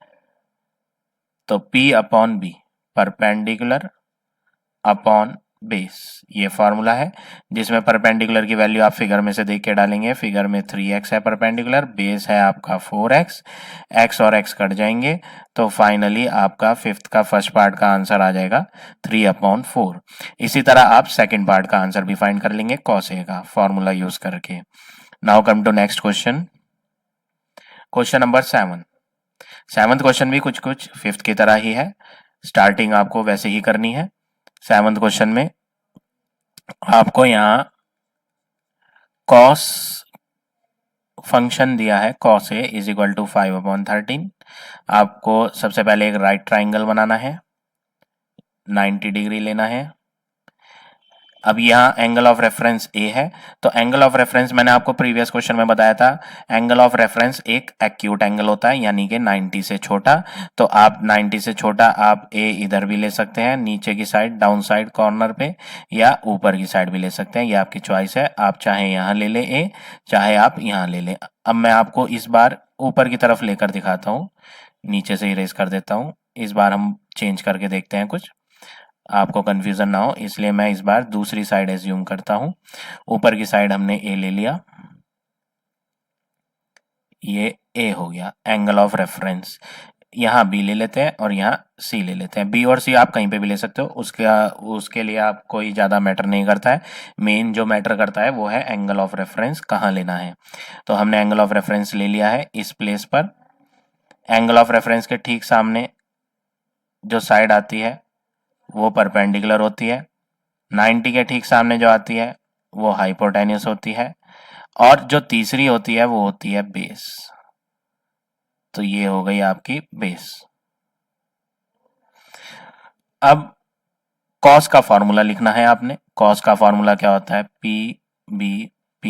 Speaker 1: तो P upon B, perpendicular upon base, ये फॉर्मूला है जिसमें परपेंडिकुलर की वैल्यू आप फिगर में से देख के डालेंगे। फिगर में 3x है परपेंडिकुलर, बेस है आपका 4x, x और x कट जाएंगे, तो फाइनली आपका फिफ्थ का फर्स्ट पार्ट का आंसर आ जाएगा 3/4। इसी तरह आप सेकंड पार्ट का आंसर भी फाइंड कर लेंगे cos A का फॉर्मूला यूज करके। Now come to next question, question number 7। Seventh question भी कुछ कुछ फिफ्थ की तरह ही है, स्टार्टिंग आपको वैसे ही करनी है। सेवंथ क्वेश्चन में आपको यहाँ cos फंक्शन दिया है, cos A is equal to 5/13। आपको सबसे पहले एक राइट ट्राइंगल बनाना है, 90 डिग्री लेना है। अब यहाँ एंगल ऑफ रेफरेंस A है, तो एंगल ऑफ रेफरेंस मैंने आपको प्रीवियस क्वेश्चन में बताया था, एंगल ऑफ रेफरेंस एक एक्यूट एंगल होता है, यानी कि 90 से छोटा। तो आप 90 से छोटा आप A इधर भी ले सकते हैं नीचे की साइड डाउन साइड कॉर्नर पे, या ऊपर की साइड भी ले सकते हैं, ये आपकी चॉइस है। आप चाहे यहाँ ले लें A, चाहे आप यहाँ ले लें। अब मैं आपको इस बार ऊपर की तरफ लेकर दिखाता हूँ, नीचे से इरेज कर देता हूँ। इस बार हम चेंज करके देखते हैं, कुछ आपको कंफ्यूजन ना हो, इसलिए मैं इस बार दूसरी साइड एज्यूम करता हूं। ऊपर की साइड हमने A ले लिया, ये A हो गया एंगल ऑफ रेफरेंस। यहाँ B ले लेते हैं और यहाँ C ले लेते हैं। B और C आप कहीं पे भी ले सकते हो, उसके लिए आप कोई ज़्यादा मैटर नहीं करता है। मेन जो मैटर करता है वो है एंगल ऑफ रेफरेंस कहाँ लेना है। तो हमने एंगल ऑफ रेफरेंस ले लिया है इस प्लेस पर। एंगल ऑफ रेफरेंस के ठीक सामने जो साइड आती है वो परपेंडिकुलर होती है, 90 के ठीक सामने जो आती है वो हाइपोटेन्यूस होती है, और जो तीसरी होती है वो होती है बेस। तो ये हो गई आपकी बेस। अब कॉस का फॉर्मूला लिखना है आपने। कॉस का फॉर्मूला क्या होता है? P/B/H/B।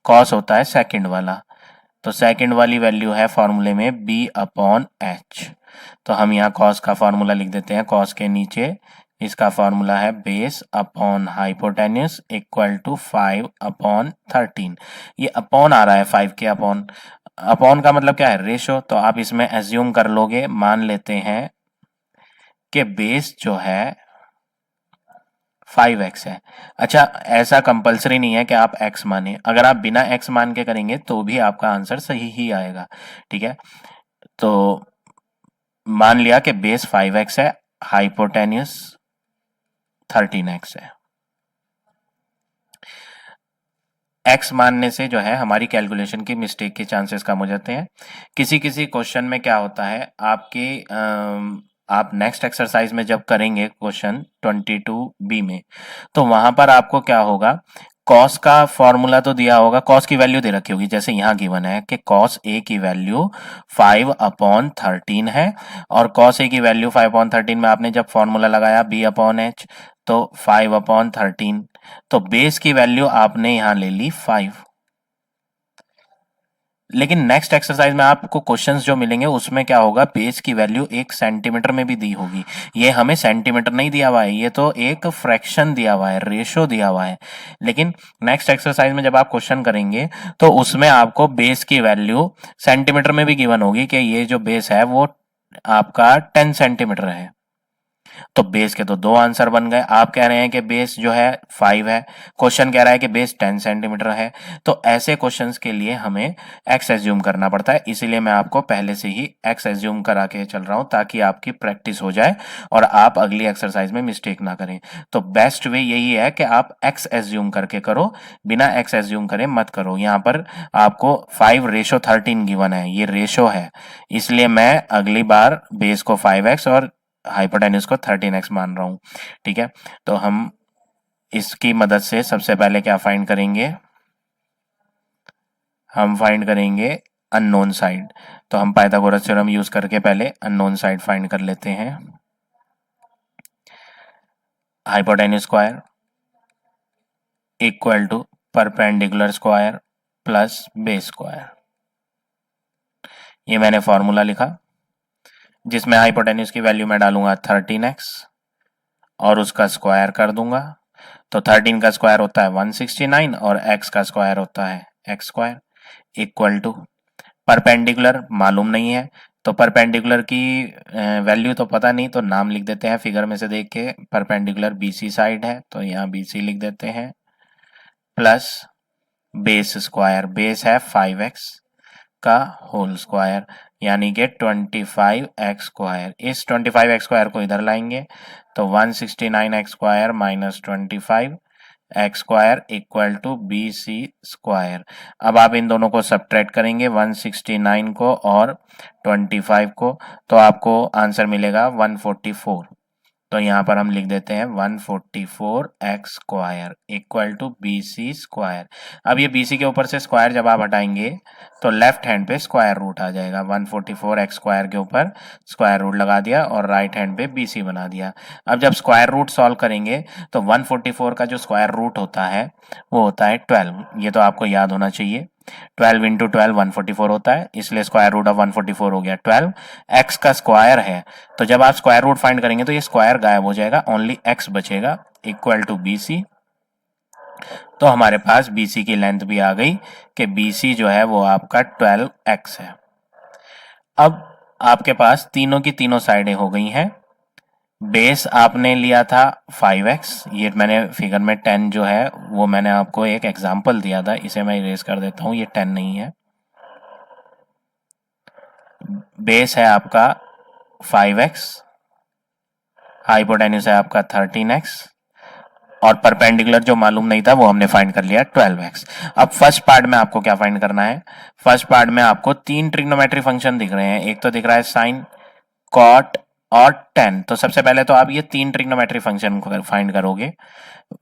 Speaker 1: कॉस होता है सेकंड वाला, तो सेकंड वाली वैल्यू है फॉर्मूले में B/H। तो हम यहाँ कॉस का फॉर्मूला लिख देते हैं। कॉस के नीचे इसका फॉर्मूला है base upon hypotenuse equal to 5/13। ये अपॉन आ रहा है 5 के अपॉन। अपॉन का मतलब क्या है? रेशो। तो आप इसमें एज्यूम कर लोगे, मान लेते हैं कि बेस जो है 5x है। अच्छा, ऐसा कंपलसरी नहीं है कि आप x माने, अगर आप बिना x मान के करेंगे तो भी आपका आंसर सही ही आएगा। ठीक है, तो मान लिया कि बेस 5x है, हाइपोटेन्यूस 13x है। x मानने से जो है हमारी कैलकुलेशन की मिस्टेक के चांसेस कम हो जाते हैं। किसी किसी क्वेश्चन में क्या होता है, आप नेक्स्ट एक्सरसाइज में जब करेंगे क्वेश्चन 22B में, तो वहां पर आपको क्या होगा, कॉस का फॉर्मूला तो दिया होगा, कॉस की वैल्यू दे रखी होगी, जैसे यहाँ गिवन है कि कॉस A की वैल्यू 5/13 है, और कॉस A की वैल्यू 5/13 में आपने जब फॉर्मूला लगाया B/H, तो 5/13, तो बेस की वैल्यू आपने यहां ले ली 5। लेकिन नेक्स्ट एक्सरसाइज में आपको क्वेश्चंस जो मिलेंगे उसमें क्या होगा, बेस की वैल्यू 1 सेंटीमीटर में भी दी होगी। ये हमें सेंटीमीटर नहीं दिया हुआ है, ये तो एक फ्रैक्शन दिया हुआ है, रेशो दिया हुआ है। लेकिन नेक्स्ट एक्सरसाइज में जब आप क्वेश्चन करेंगे तो उसमें आपको बेस की वैल्यू सेंटीमीटर में भी गिवन होगी कि ये जो बेस है वो आपका 10 सेंटीमीटर है। तो बेस के तो दो आंसर बन गए। आप कह रहे हैं कि बेस जो है 5 है, क्वेश्चन कह रहा है कि बेस 10 सेंटीमीटर है। तो ऐसे क्वेश्चंस के लिए हमें एक्स एज्यूम करना पड़ता है, इसीलिए मैं आपको पहले से ही एक्स एज्यूम करा के चल रहा हूं ताकि आपकी प्रैक्टिस हो जाए और आप अगली एक्सरसाइज में मिस्टेक ना करें। तो बेस्ट वे यही है कि आप एक्स एज्यूम करके करो, बिना एक्स एज्यूम करे मत करो। यहाँ पर आपको 5:13 गिवन है, ये रेशो है, इसलिए मैं अगली बार बेस को 5x और हाइपोटेन्यूज को 13x मान रहा हूं। ठीक है, तो हम इसकी मदद से सबसे पहले क्या फाइंड करेंगे, हम फाइंड करेंगे अननोन साइड। तो हम पाइथागोरस थ्योरम यूज करके पहले अननोन साइड फाइंड कर लेते हैं। Hypotenuse square equal to perpendicular square plus base square, ये मैंने फॉर्मूला लिखा जिसमें हाइपोटेन्यूज की वैल्यू मैं डालूंगा 13x और उसका स्क्वायर कर दूंगा। तो 13 का स्क्वायर होता है 169 और x का स्क्वायर होता है x square equal to perpendicular मालूम नहीं है, तो परपेंडिकुलर की वैल्यू तो पता नहीं, तो नाम लिख देते हैं फिगर में से देख के, परपेंडिकुलर BC साइड है तो यहाँ BC लिख देते हैं, प्लस बेस स्क्वायर, बेस है 5x का होल स्क्वायर यानी कि 25x स्क्वायर। इस 25x स्क्वायर को इधर लाएंगे तो 169x square minus 25x square equal to BC square. अब आप इन दोनों को सब्ट्रैक्ट करेंगे 169 को और 25 को, तो आपको आंसर मिलेगा 144। तो यहाँ पर हम लिख देते हैं 144x square equal to BC square. अब ये BC के ऊपर से स्क्वायर जब आप हटाएंगे तो लेफ्ट हैंड पे स्क्वायर रूट आ जाएगा, 144x स्क्वायर के ऊपर स्क्वायर रूट लगा दिया और राइट हैंड पे BC बना दिया। अब जब स्क्वायर रूट सॉल्व करेंगे तो 144 का जो स्क्वायर रूट होता है वो होता है 12, ये तो आपको याद होना चाहिए। 12 इंटू 12 144 होता है, इसलिए स्क्वायर रूट ऑफ 144 हो गया 12। एक्स का स्क्वायर है, तो जब आप स्क्वायर रूट फाइंड करेंगे तो ये स्क्वायर गायब हो जाएगा, ओनली एक्स बचेगा इक्वल टू BC। तो हमारे पास BC की लेंथ भी आ गई कि BC जो है वो आपका 12x है। अब आपके पास तीनों की तीनों साइडें हो गई हैं। बेस आपने लिया था 5x, ये मैंने फिगर में 10 जो है वो मैंने आपको एक एग्जांपल दिया था, इसे मैं इरेज कर देता हूं, ये 10 नहीं है। बेस है आपका 5x, हाइपोटेन्यूज है आपका 13x और परपेंडिकुलर जो मालूम नहीं था वो हमने फाइंड कर लिया 12x। अब फर्स्ट पार्ट में आपको क्या फाइंड करना है, फर्स्ट पार्ट में आपको तीन ट्रिग्नोमेट्री फंक्शन दिख रहे हैं, एक तो दिख रहा है साइन, कॉट और tan। तो सबसे पहले तो आप ये तीन ट्रिग्नोमेट्री फंक्शन को फाइंड करोगे,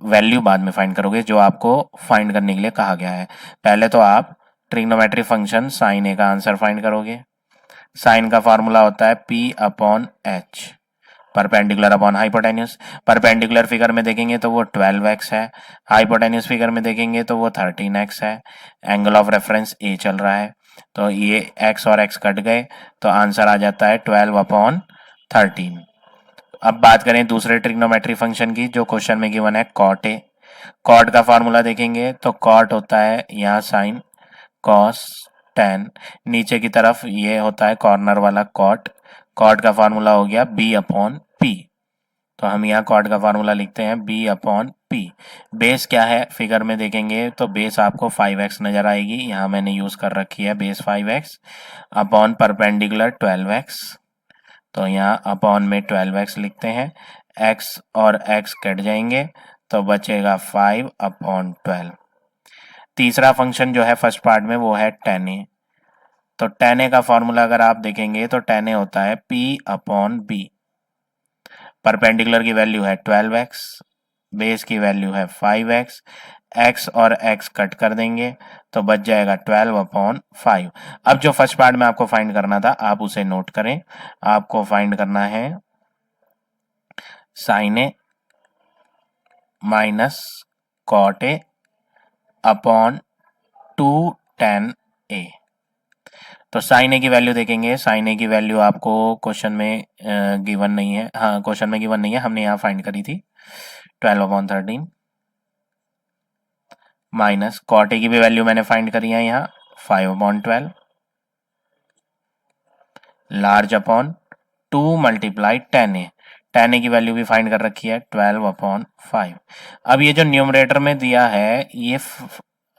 Speaker 1: वैल्यू बाद में फाइंड करोगे जो आपको फाइंड करने के लिए कहा गया है। पहले तो आप ट्रिग्नोमेट्री फंक्शन साइन ए का आंसर फाइंड करोगे। साइन का फॉर्मूला होता है P/H, perpendicular upon hypotenuse. Perpendicular figure में देखेंगे तो वो 12x है, हाइपोटेन्यूज फिगर में देखेंगे तो वो 13x है। एंगल ऑफ रेफरेंस A चल रहा है, तो ये x और x कट गए तो आंसर आ जाता है 12/13। अब बात करें दूसरे ट्रिग्नोमेट्री फंक्शन की जो क्वेश्चन में गिवन है कॉट ए। कॉट का फॉर्मूला देखेंगे तो कॉट होता है यहाँ साइन कॉस tan, नीचे की तरफ ये होता है कॉर्नर वाला कॉट। कॉट का फॉर्मूला हो गया B/P, तो हम यहाँ कॉट का फॉर्मूला लिखते हैं B/P। बेस क्या है फिगर में देखेंगे तो बेस आपको 5x नजर आएगी, यहाँ मैंने यूज कर रखी है base 5x upon perpendicular 12x, तो यहाँ अपॉन में 12x लिखते हैं, x और x कट जाएंगे तो बचेगा 5/12। तीसरा फंक्शन जो है फर्स्ट पार्ट में वो है tan a। तो tan a का फॉर्मूला अगर आप देखेंगे तो tan a होता है P/B। परपेंडिकुलर की वैल्यू है 12x, बेस की वैल्यू है 5x, x और x कट कर देंगे तो बच जाएगा 12/5। अब जो फर्स्ट पार्ट में आपको फाइंड करना था आप उसे नोट करें, आपको फाइंड करना है sine A minus cot A upon 2 tan a। तो साइन ए की वैल्यू देखेंगे, साइन ए की वैल्यू आपको क्वेश्चन में गिवन नहीं है, हाँ क्वेश्चन में गिवन नहीं है, हमने यहाँ फाइंड करी थी 12/13 माइनस कॉट ए की भी वैल्यू मैंने फाइंड करी है यहाँ 5/12 large upon 2 multiply tan a। tan a की वैल्यू भी फाइंड कर रखी है 12/5। अब ये जो न्यूमरेटर में दिया है ये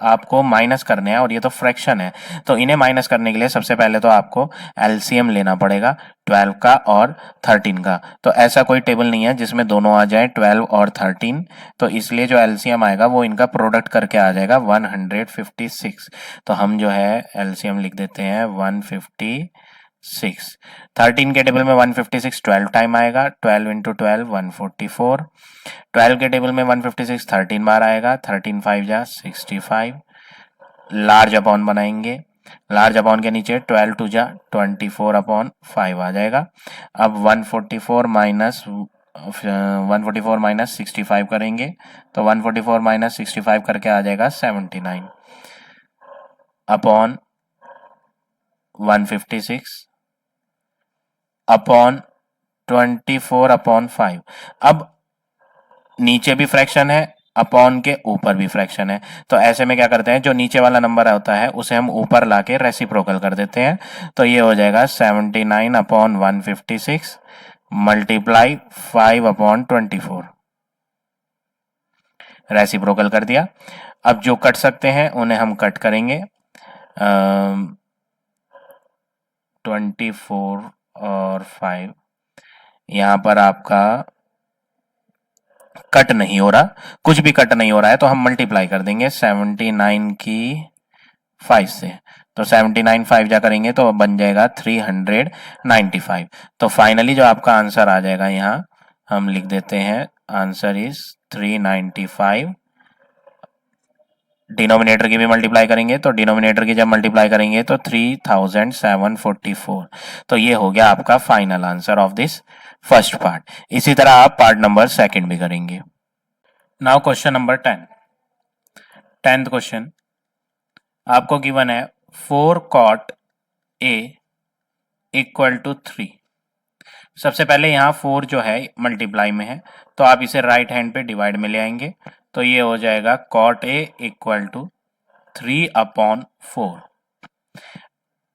Speaker 1: आपको माइनस करने हैं और ये तो फ्रैक्शन है, तो इन्हें माइनस करने के लिए सबसे पहले तो आपको एलसीएम लेना पड़ेगा 12 का और 13 का। तो ऐसा कोई टेबल नहीं है जिसमें दोनों आ जाए 12 और 13, तो इसलिए जो एलसीएम आएगा वो इनका प्रोडक्ट करके आ जाएगा 156। तो हम जो है एलसीएम लिख देते हैं 156। 13 के टेबल में 156 12 टाइम आएगा, 12 इंटू 12 144। 12 के टेबल में 156 13 बार आएगा, 13 5 जा 65। लार्ज अपॉन बनाएंगे, लार्ज अपॉन के नीचे 12 2 जा 24/5 आ जाएगा। अब 144 माइनस 65 करेंगे तो 144 माइनस 65 करके आ जाएगा 79 अपॉन 156 अपॉन 24/5। अब नीचे भी फ्रैक्शन है, अपॉन के ऊपर भी फ्रैक्शन है, तो ऐसे में क्या करते हैं, जो नीचे वाला नंबर होता है उसे हम ऊपर लाके रेसिप्रोकल कर देते हैं। तो ये हो जाएगा 79/156 मल्टीप्लाई 5/24। रेसिप्रोकल कर दिया। अब जो कट सकते हैं उन्हें हम कट करेंगे। 24 और 5 यहाँ पर आपका कट नहीं हो रहा, कुछ भी कट नहीं हो रहा है, तो हम मल्टीप्लाई कर देंगे 79 की 5 से। तो 79 5 जा करेंगे तो बन जाएगा 395। तो फाइनली जो आपका आंसर आ जाएगा यहाँ हम लिख देते हैं आंसर इज 395। डिनोमिनेटर की भी मल्टीप्लाई करेंगे तो डिनोमिनेटर की जब मल्टीप्लाई करेंगे तो 3744। तो ये हो गया आपका final answer of this first part. इसी तरह आप पार्ट नंबर सेकंड भी करेंगे। Now question number 10। 10th question आपको गिवन है 4 cot a इक्वल टू 3। सबसे पहले यहाँ 4 जो है मल्टीप्लाई में है, तो आप इसे राइट हैंड पे डिवाइड में ले आएंगे, तो ये हो जाएगा cot a इक्वल टू 3/4।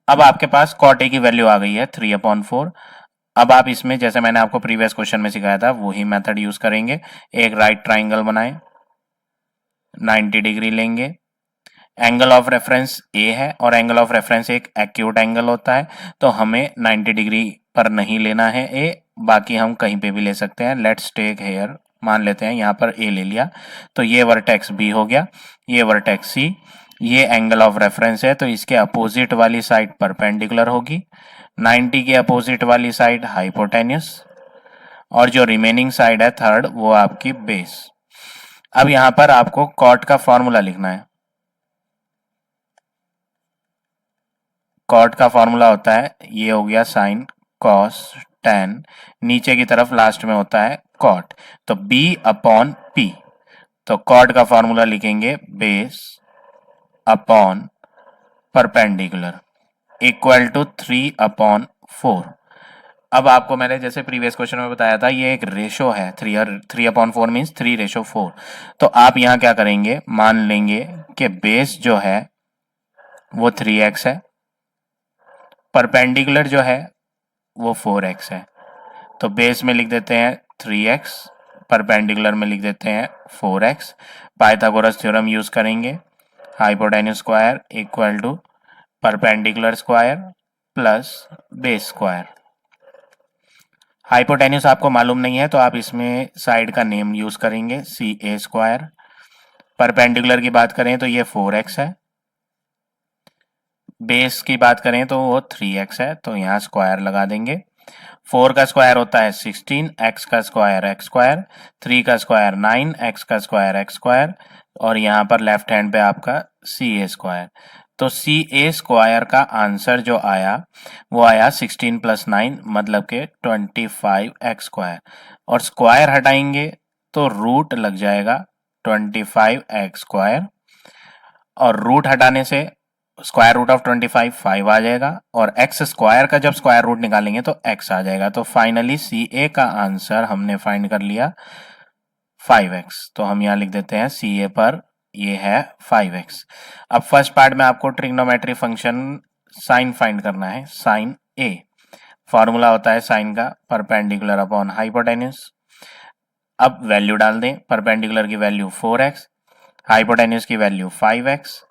Speaker 1: अब आपके पास cot a की वैल्यू आ गई है 3/4। अब आप इसमें जैसे मैंने आपको प्रीवियस क्वेश्चन में सिखाया था वही मेथड यूज करेंगे। एक राइट ट्राइंगल बनाएं, 90 डिग्री लेंगे, एंगल ऑफ रेफरेंस ए है और एंगल ऑफ रेफरेंस एक एक्यूट एंगल होता है, तो हमें 90 डिग्री पर नहीं लेना है ए, बाकी हम कहीं पे भी ले सकते हैं। लेट्स टेक हेयर, मान लेते हैं यहाँ पर ए ले लिया, तो ये वर्टेक्स बी हो गया, ये वर्टेक्स सी, ये एंगल ऑफ रेफरेंस है, तो इसके अपोजिट वाली साइड परपेंडिकुलर होगी, 90 के अपोजिट वाली साइड हाइपोटेन्यूस, और जो रिमेनिंग साइड है थर्ड वो आपकी बेस। अब यहां पर आपको कॉट का फॉर्मूला लिखना है। कॉट का फॉर्मूला होता है, ये हो गया साइन कॉस टेन, नीचे की तरफ लास्ट में होता है कॉट, तो B/P। तो कॉट का फॉर्मूला लिखेंगे base upon perpendicular equal to 3/4। अब आपको मैंने जैसे प्रीवियस क्वेश्चन में बताया था ये एक रेशो है, 3/4 मीन्स 3:4। तो आप यहाँ क्या करेंगे, मान लेंगे कि बेस जो है वो 3x है, परपेंडिकुलर जो है वो 4x है, तो बेस में लिख देते हैं 3x, परपेंडिकुलर में लिख देते हैं 4x। पाइथागोरस थ्योरम यूज करेंगे, hypotenuse square equal to perpendicular square plus base square. Hypotenuse आपको मालूम नहीं है तो आप इसमें साइड का नेम यूज करेंगे CA²। परपेंडिकुलर की बात करें तो ये 4x है, बेस की बात करें तो वो 3x है, तो यहाँ स्क्वायर लगा देंगे। 4 का स्क्वायर होता है 16, x का स्क्वायर x², 3 का स्क्वायर 9, x का स्क्वायर x², और यहाँ पर लेफ्ट हैंड पे आपका CA²। तो CA² का आंसर जो आया वो आया 16 + 9 मतलब के 25x², और स्क्वायर हटाएंगे तो रूट लग जाएगा 25x², और रूट हटाने से स्क्वायर रूट ऑफ 25 5 आ जाएगा, और x² का जब स्क्वायर रूट निकालेंगे तो x आ जाएगा। तो फाइनली CA का आंसर हमने फाइंड कर लिया 5x। तो हम यहाँ लिख देते हैं CA पर ये है 5x। अब फर्स्ट पार्ट में आपको ट्रिग्नोमेट्री फंक्शन साइन फाइंड करना है, साइन A। फॉर्मूला होता है साइन का परपेंडिकुलर अपॉन हाइपोटेन्यूज। अब वैल्यू डाल दें, परपेंडिकुलर की वैल्यू 4x, हाइपोटेन्यूज की वैल्यू 5x,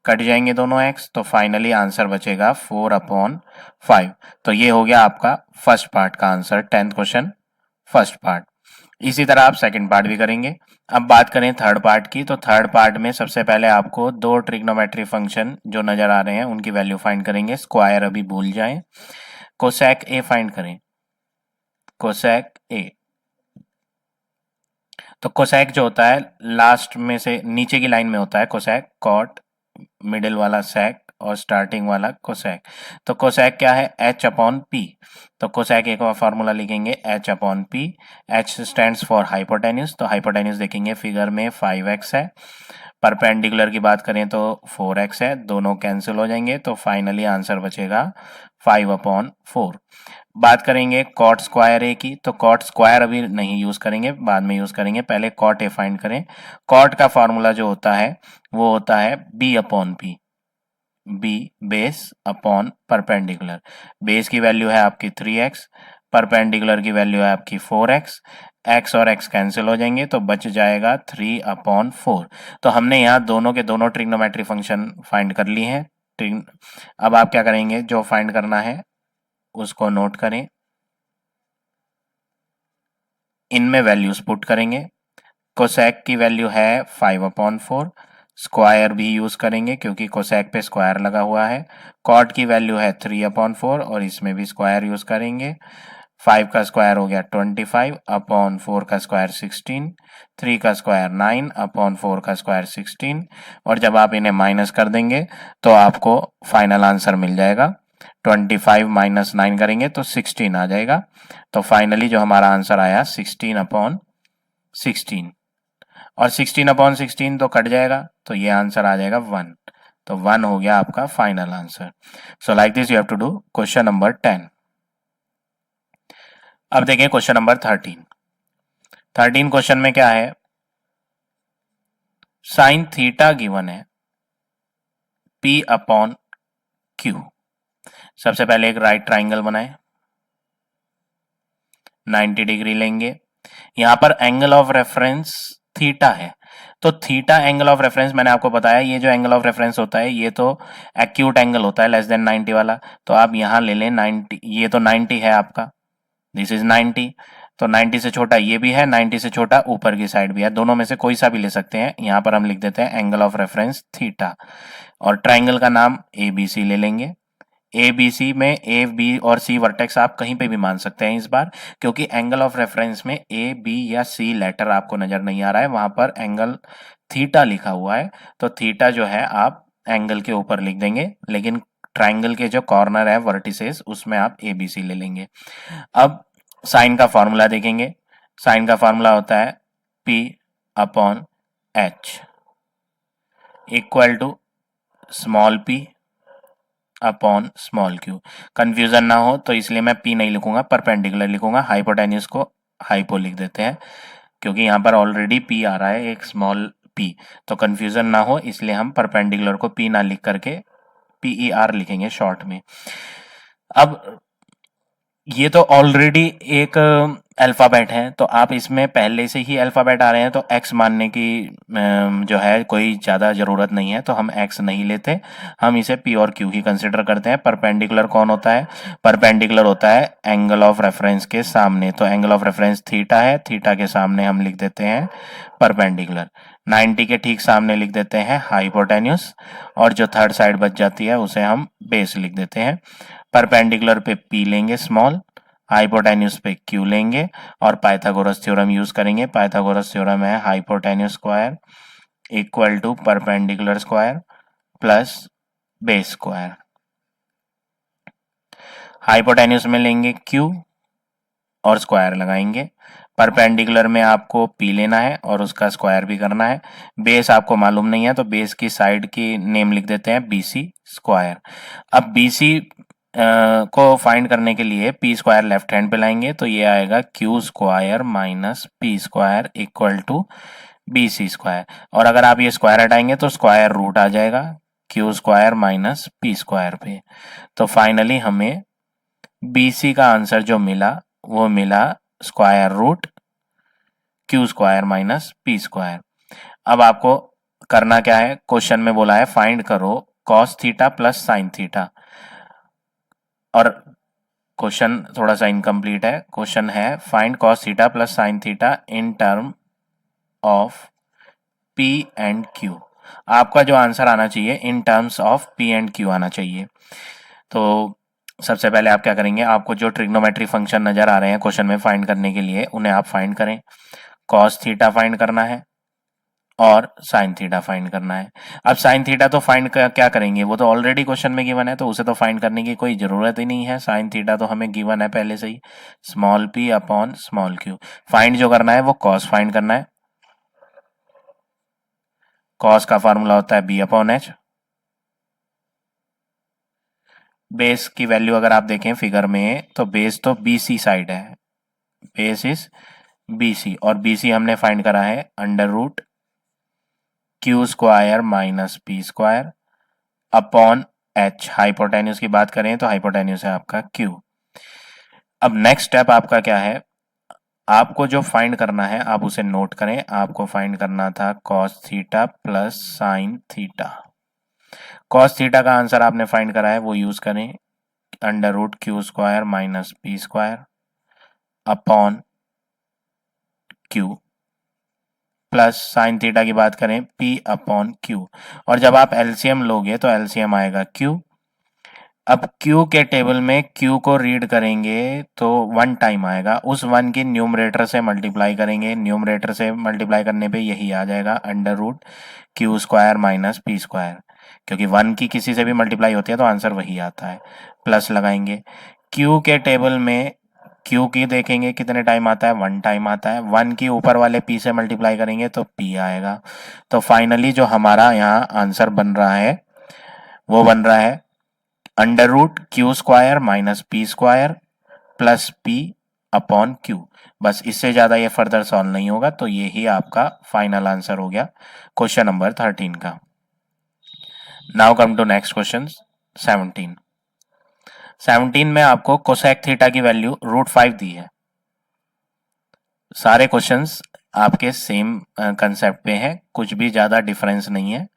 Speaker 1: कट जाएंगे दोनों x, तो फाइनली आंसर बचेगा 4/5। तो ये हो गया आपका फर्स्ट पार्ट का answer, 10th question first part. इसी तरह आप सेकंड पार्ट भी करेंगे। अब बात करें थर्ड पार्ट की, तो थर्ड पार्ट में सबसे पहले आपको दो ट्रिग्नोमेट्री फंक्शन जो नजर आ रहे हैं उनकी वैल्यू फाइंड करेंगे। स्क्वायर अभी भूल जाएं, कोसेक ए फाइंड करें, कोसेक ए। तो कोसेक जो होता है लास्ट में से नीचे की लाइन में होता है कोसेक, कॉट मिडिल वाला सेक और स्टार्टिंग वाला कोसेक। तो कोसेक क्या है, h अपॉन पी। तो कोसेक एक और फॉर्मूला लिखेंगे h upon P. h stands for hypotenuse, तो हाइपोटेन्यूज देखेंगे फिगर में 5x है। परपेंडिकुलर की बात करें तो 4x है, दोनों कैंसिल हो जाएंगे, तो फाइनली आंसर बचेगा 5/4। बात करेंगे कॉट स्क्वायर ए की, तो कॉट स्क्वायर अभी नहीं यूज करेंगे, बाद में यूज करेंगे, पहले कॉट ए फाइंड करें। कॉट का फॉर्मूला जो होता है वो होता है b upon P, B base upon perpendicular. Base की वैल्यू है आपकी 3x, परपेंडिकुलर की वैल्यू है आपकी 4x, x और x कैंसिल हो जाएंगे तो बच जाएगा 3/4। तो हमने यहाँ दोनों के दोनों ट्रिग्नोमेट्री फंक्शन फाइंड कर लिए हैं। अब आप क्या करेंगे, जो फाइंड करना है उसको नोट करें, इनमें वैल्यूज पुट करेंगे। कोसेक की वैल्यू है 5/4, स्क्वायर भी यूज करेंगे क्योंकि कोसेक पे स्क्वायर लगा हुआ है। कॉट की वैल्यू है 3/4 और इसमें भी स्क्वायर यूज करेंगे। 5 का स्क्वायर हो गया 25 अपॉन 4 का स्क्वायर 16, 3 का स्क्वायर 9 अपॉन 4 का स्क्वायर 16, और जब आप इन्हें माइनस कर देंगे तो आपको फाइनल आंसर मिल जाएगा। 25 माइनस 9 करेंगे तो 16 आ जाएगा। तो फाइनली जो हमारा आंसर आया 16/16, और 16/16 तो कट जाएगा, तो ये आंसर आ जाएगा 1। तो 1 हो गया आपका final answer. So like this you have to do question number 10। अब देखें क्वेश्चन नंबर 13। 13 क्वेश्चन में क्या है, साइन थीटा गिवन है P अपॉन Q। सबसे पहले एक राइट ट्राइंगल बनाए, 90 डिग्री लेंगे। यहां पर एंगल ऑफ रेफरेंस थीटा है, तो थीटा एंगल ऑफ रेफरेंस मैंने आपको बताया, ये जो एंगल ऑफ रेफरेंस होता है ये तो एक्यूट एंगल होता है लेस देन 90 वाला। तो आप यहां ले लें 90, ये तो 90 है आपका, दिस इज 90। तो 90 से छोटा ये भी है, 90 से छोटा ऊपर की साइड भी है, दोनों में से कोई सा भी ले सकते हैं। यहां पर हम लिख देते हैं एंगल ऑफ रेफरेंस थीटा, और ट्राइंगल का नाम ABC ले लेंगे। ए बी सी में ए बी और सी वर्टेक्स आप कहीं पे भी मान सकते हैं इस बार, क्योंकि एंगल ऑफ रेफरेंस में ए बी या सी लेटर आपको नजर नहीं आ रहा है, वहां पर एंगल थीटा लिखा हुआ है। तो थीटा जो है आप एंगल के ऊपर लिख देंगे, लेकिन ट्राइंगल के जो कॉर्नर है वर्टिसेस उसमें आप ए बी सी ले लेंगे। अब साइन का फॉर्मूला देखेंगे, साइन का फॉर्मूला होता है P upon H equal to small p upon small q। Confusion ना हो तो इसलिए मैं p नहीं लिखूंगा, परपेंडिकुलर लिखूंगा। हाइपोटेन्यूज को हाइपो लिख देते हैं क्योंकि यहाँ पर ऑलरेडी p आ रहा है एक स्मॉल p, तो कंफ्यूजन ना हो इसलिए हम परपेंडिकुलर को p ना लिख करके PER लिखेंगे शॉर्ट में। अब ये तो ऑलरेडी एक अल्फाबेट है, तो आप इसमें पहले से ही अल्फाबेट आ रहे हैं तो x मानने की जो है कोई ज़्यादा ज़रूरत नहीं है, तो हम x नहीं लेते, हम इसे P और Q ही कंसिडर करते हैं। परपेंडिकुलर कौन होता है, परपेंडिकुलर होता है एंगल ऑफ रेफरेंस के सामने, तो एंगल ऑफ रेफरेंस थीटा है, थीटा के सामने हम लिख देते हैं परपेंडिकुलर। 90 के ठीक सामने लिख देते हैं हाइपोटेन्यूज, और जो थर्ड साइड बच जाती है उसे हम बेस लिख देते हैं। परपेंडिकुलर पे P लेंगे स्मॉल, हाइपोटेन्यूज पे Q लेंगे, और पाइथागोरस थ्योरम यूज करेंगे। पाइथागोरस थ्योरम है hypotenuse square equal to perpendicular square plus base square. Hypotenuse में लेंगे Q और स्क्वायर लगाएंगे। परपेंडिकुलर में आपको P लेना है और उसका स्क्वायर भी करना है। बेस आपको मालूम नहीं है तो बेस की साइड की नेम लिख देते हैं BC स्क्वायर। अब BC को फाइंड करने के लिए P स्क्वायर लेफ्ट हैंड पे लाएंगे तो ये आएगा Q square minus P square equal to BC square, और अगर आप ये स्क्वायर हटाएंगे तो स्क्वायर रूट आ जाएगा Q square minus P square पे। तो फाइनली हमें BC का आंसर जो मिला वो मिला square root Q square minus P square. अब आपको करना क्या है, क्वेश्चन में बोला है फाइंड करो cos theta plus sine theta, और क्वेश्चन थोड़ा सा इनकम्प्लीट है। क्वेश्चन है find cos theta plus sine theta in term of P and Q. आपका जो आंसर आना चाहिए in terms of P and Q आना चाहिए। तो सबसे पहले आप क्या करेंगे, आपको जो ट्रिग्नोमेट्री फंक्शन नजर आ रहे हैं क्वेश्चन में फाइंड करने के लिए उन्हें आप फाइंड करें। कॉस थीटा फाइंड करना है और साइन थीटा फाइंड करना है। अब साइन थीटा तो फाइंड क्या करेंगे, वो तो ऑलरेडी क्वेश्चन में गिवन है तो उसे तो फाइंड करने की कोई जरूरत ही नहीं है। साइन थीटा तो हमें गिवन है पहले से ही, small p upon small q। Find जो करना है वो कॉस फाइंड करना है। कॉस का फॉर्मूला होता है b अपॉन एच। बेस की वैल्यू अगर आप देखें फिगर में तो बेस तो BC साइड है, बेस इज BC, और BC हमने फाइंड करा है under root Q square minus P square upon H. Hypotenuse की बात करें तो हाइपोटेन्यूज है आपका Q। अब नेक्स्ट स्टेप आपका क्या है, आपको जो फाइंड करना है आप उसे नोट करें। आपको फाइंड करना था cos theta plus sine theta. Cos theta का आंसर आपने फाइंड करा है वो यूज करें under root Q square minus P square upon Q, plus sine theta की बात करें P अपॉन क्यू, और जब आप एलसीएम लोगे तो एलसीएम आएगा Q। अब Q के टेबल में Q को रीड करेंगे तो 1 टाइम आएगा, उस 1 की न्यूमरेटर से मल्टीप्लाई करेंगे, न्यूमरेटर से मल्टीप्लाई करने पे यही आ जाएगा under root Q square minus P square, क्योंकि 1 की किसी से भी मल्टीप्लाई होती है तो आंसर वही आता है। प्लस लगाएंगे Q के टेबल में, Q की देखेंगे कितने टाइम आता है, 1 टाइम आता है। 1 की ऊपर वाले P से मल्टीप्लाई करेंगे तो P आएगा। तो फाइनली जो हमारा यहाँ आंसर बन रहा है वो बन रहा है under root Q square minus P square plus P upon Q. बस इससे ज्यादा ये फर्दर सॉल्व नहीं होगा, तो ये ही आपका फाइनल आंसर हो गया क्वेश्चन नंबर 13 का। Now come to next question 17। 17 में आपको कोसेक थीटा की वैल्यू √5 दी है। सारे क्वेश्चंस आपके सेम कंसेप्ट पे हैं, कुछ भी ज्यादा डिफरेंस नहीं है,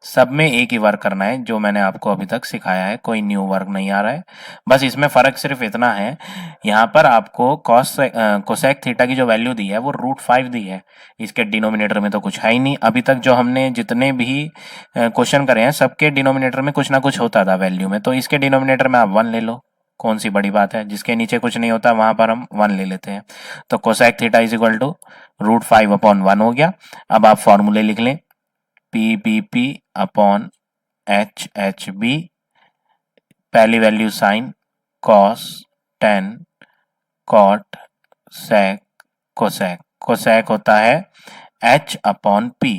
Speaker 1: सब में एक ही वर्क करना है जो मैंने आपको अभी तक सिखाया है, कोई न्यू वर्क नहीं आ रहा है। बस इसमें फर्क सिर्फ इतना है, यहाँ पर आपको कोसेक थीटा की जो वैल्यू दी है वो √5 दी है, इसके डिनोमिनेटर में तो कुछ है ही नहीं। अभी तक जो हमने जितने भी क्वेश्चन करे हैं सबके डिनोमिनेटर में कुछ ना कुछ होता था वैल्यू में, तो इसके डिनोमिनेटर में आप 1 ले लो, कौन सी बड़ी बात है, जिसके नीचे कुछ नहीं होता वहां पर हम 1 ले लेते हैं। तो cosec theta is equal to √5 upon 1 हो गया। अब आप फॉर्मूले लिख लें, PBP अपॉन HHB, पहली वैल्यू sine cos tan cot sec cosec, cosec होता है H अपॉन P।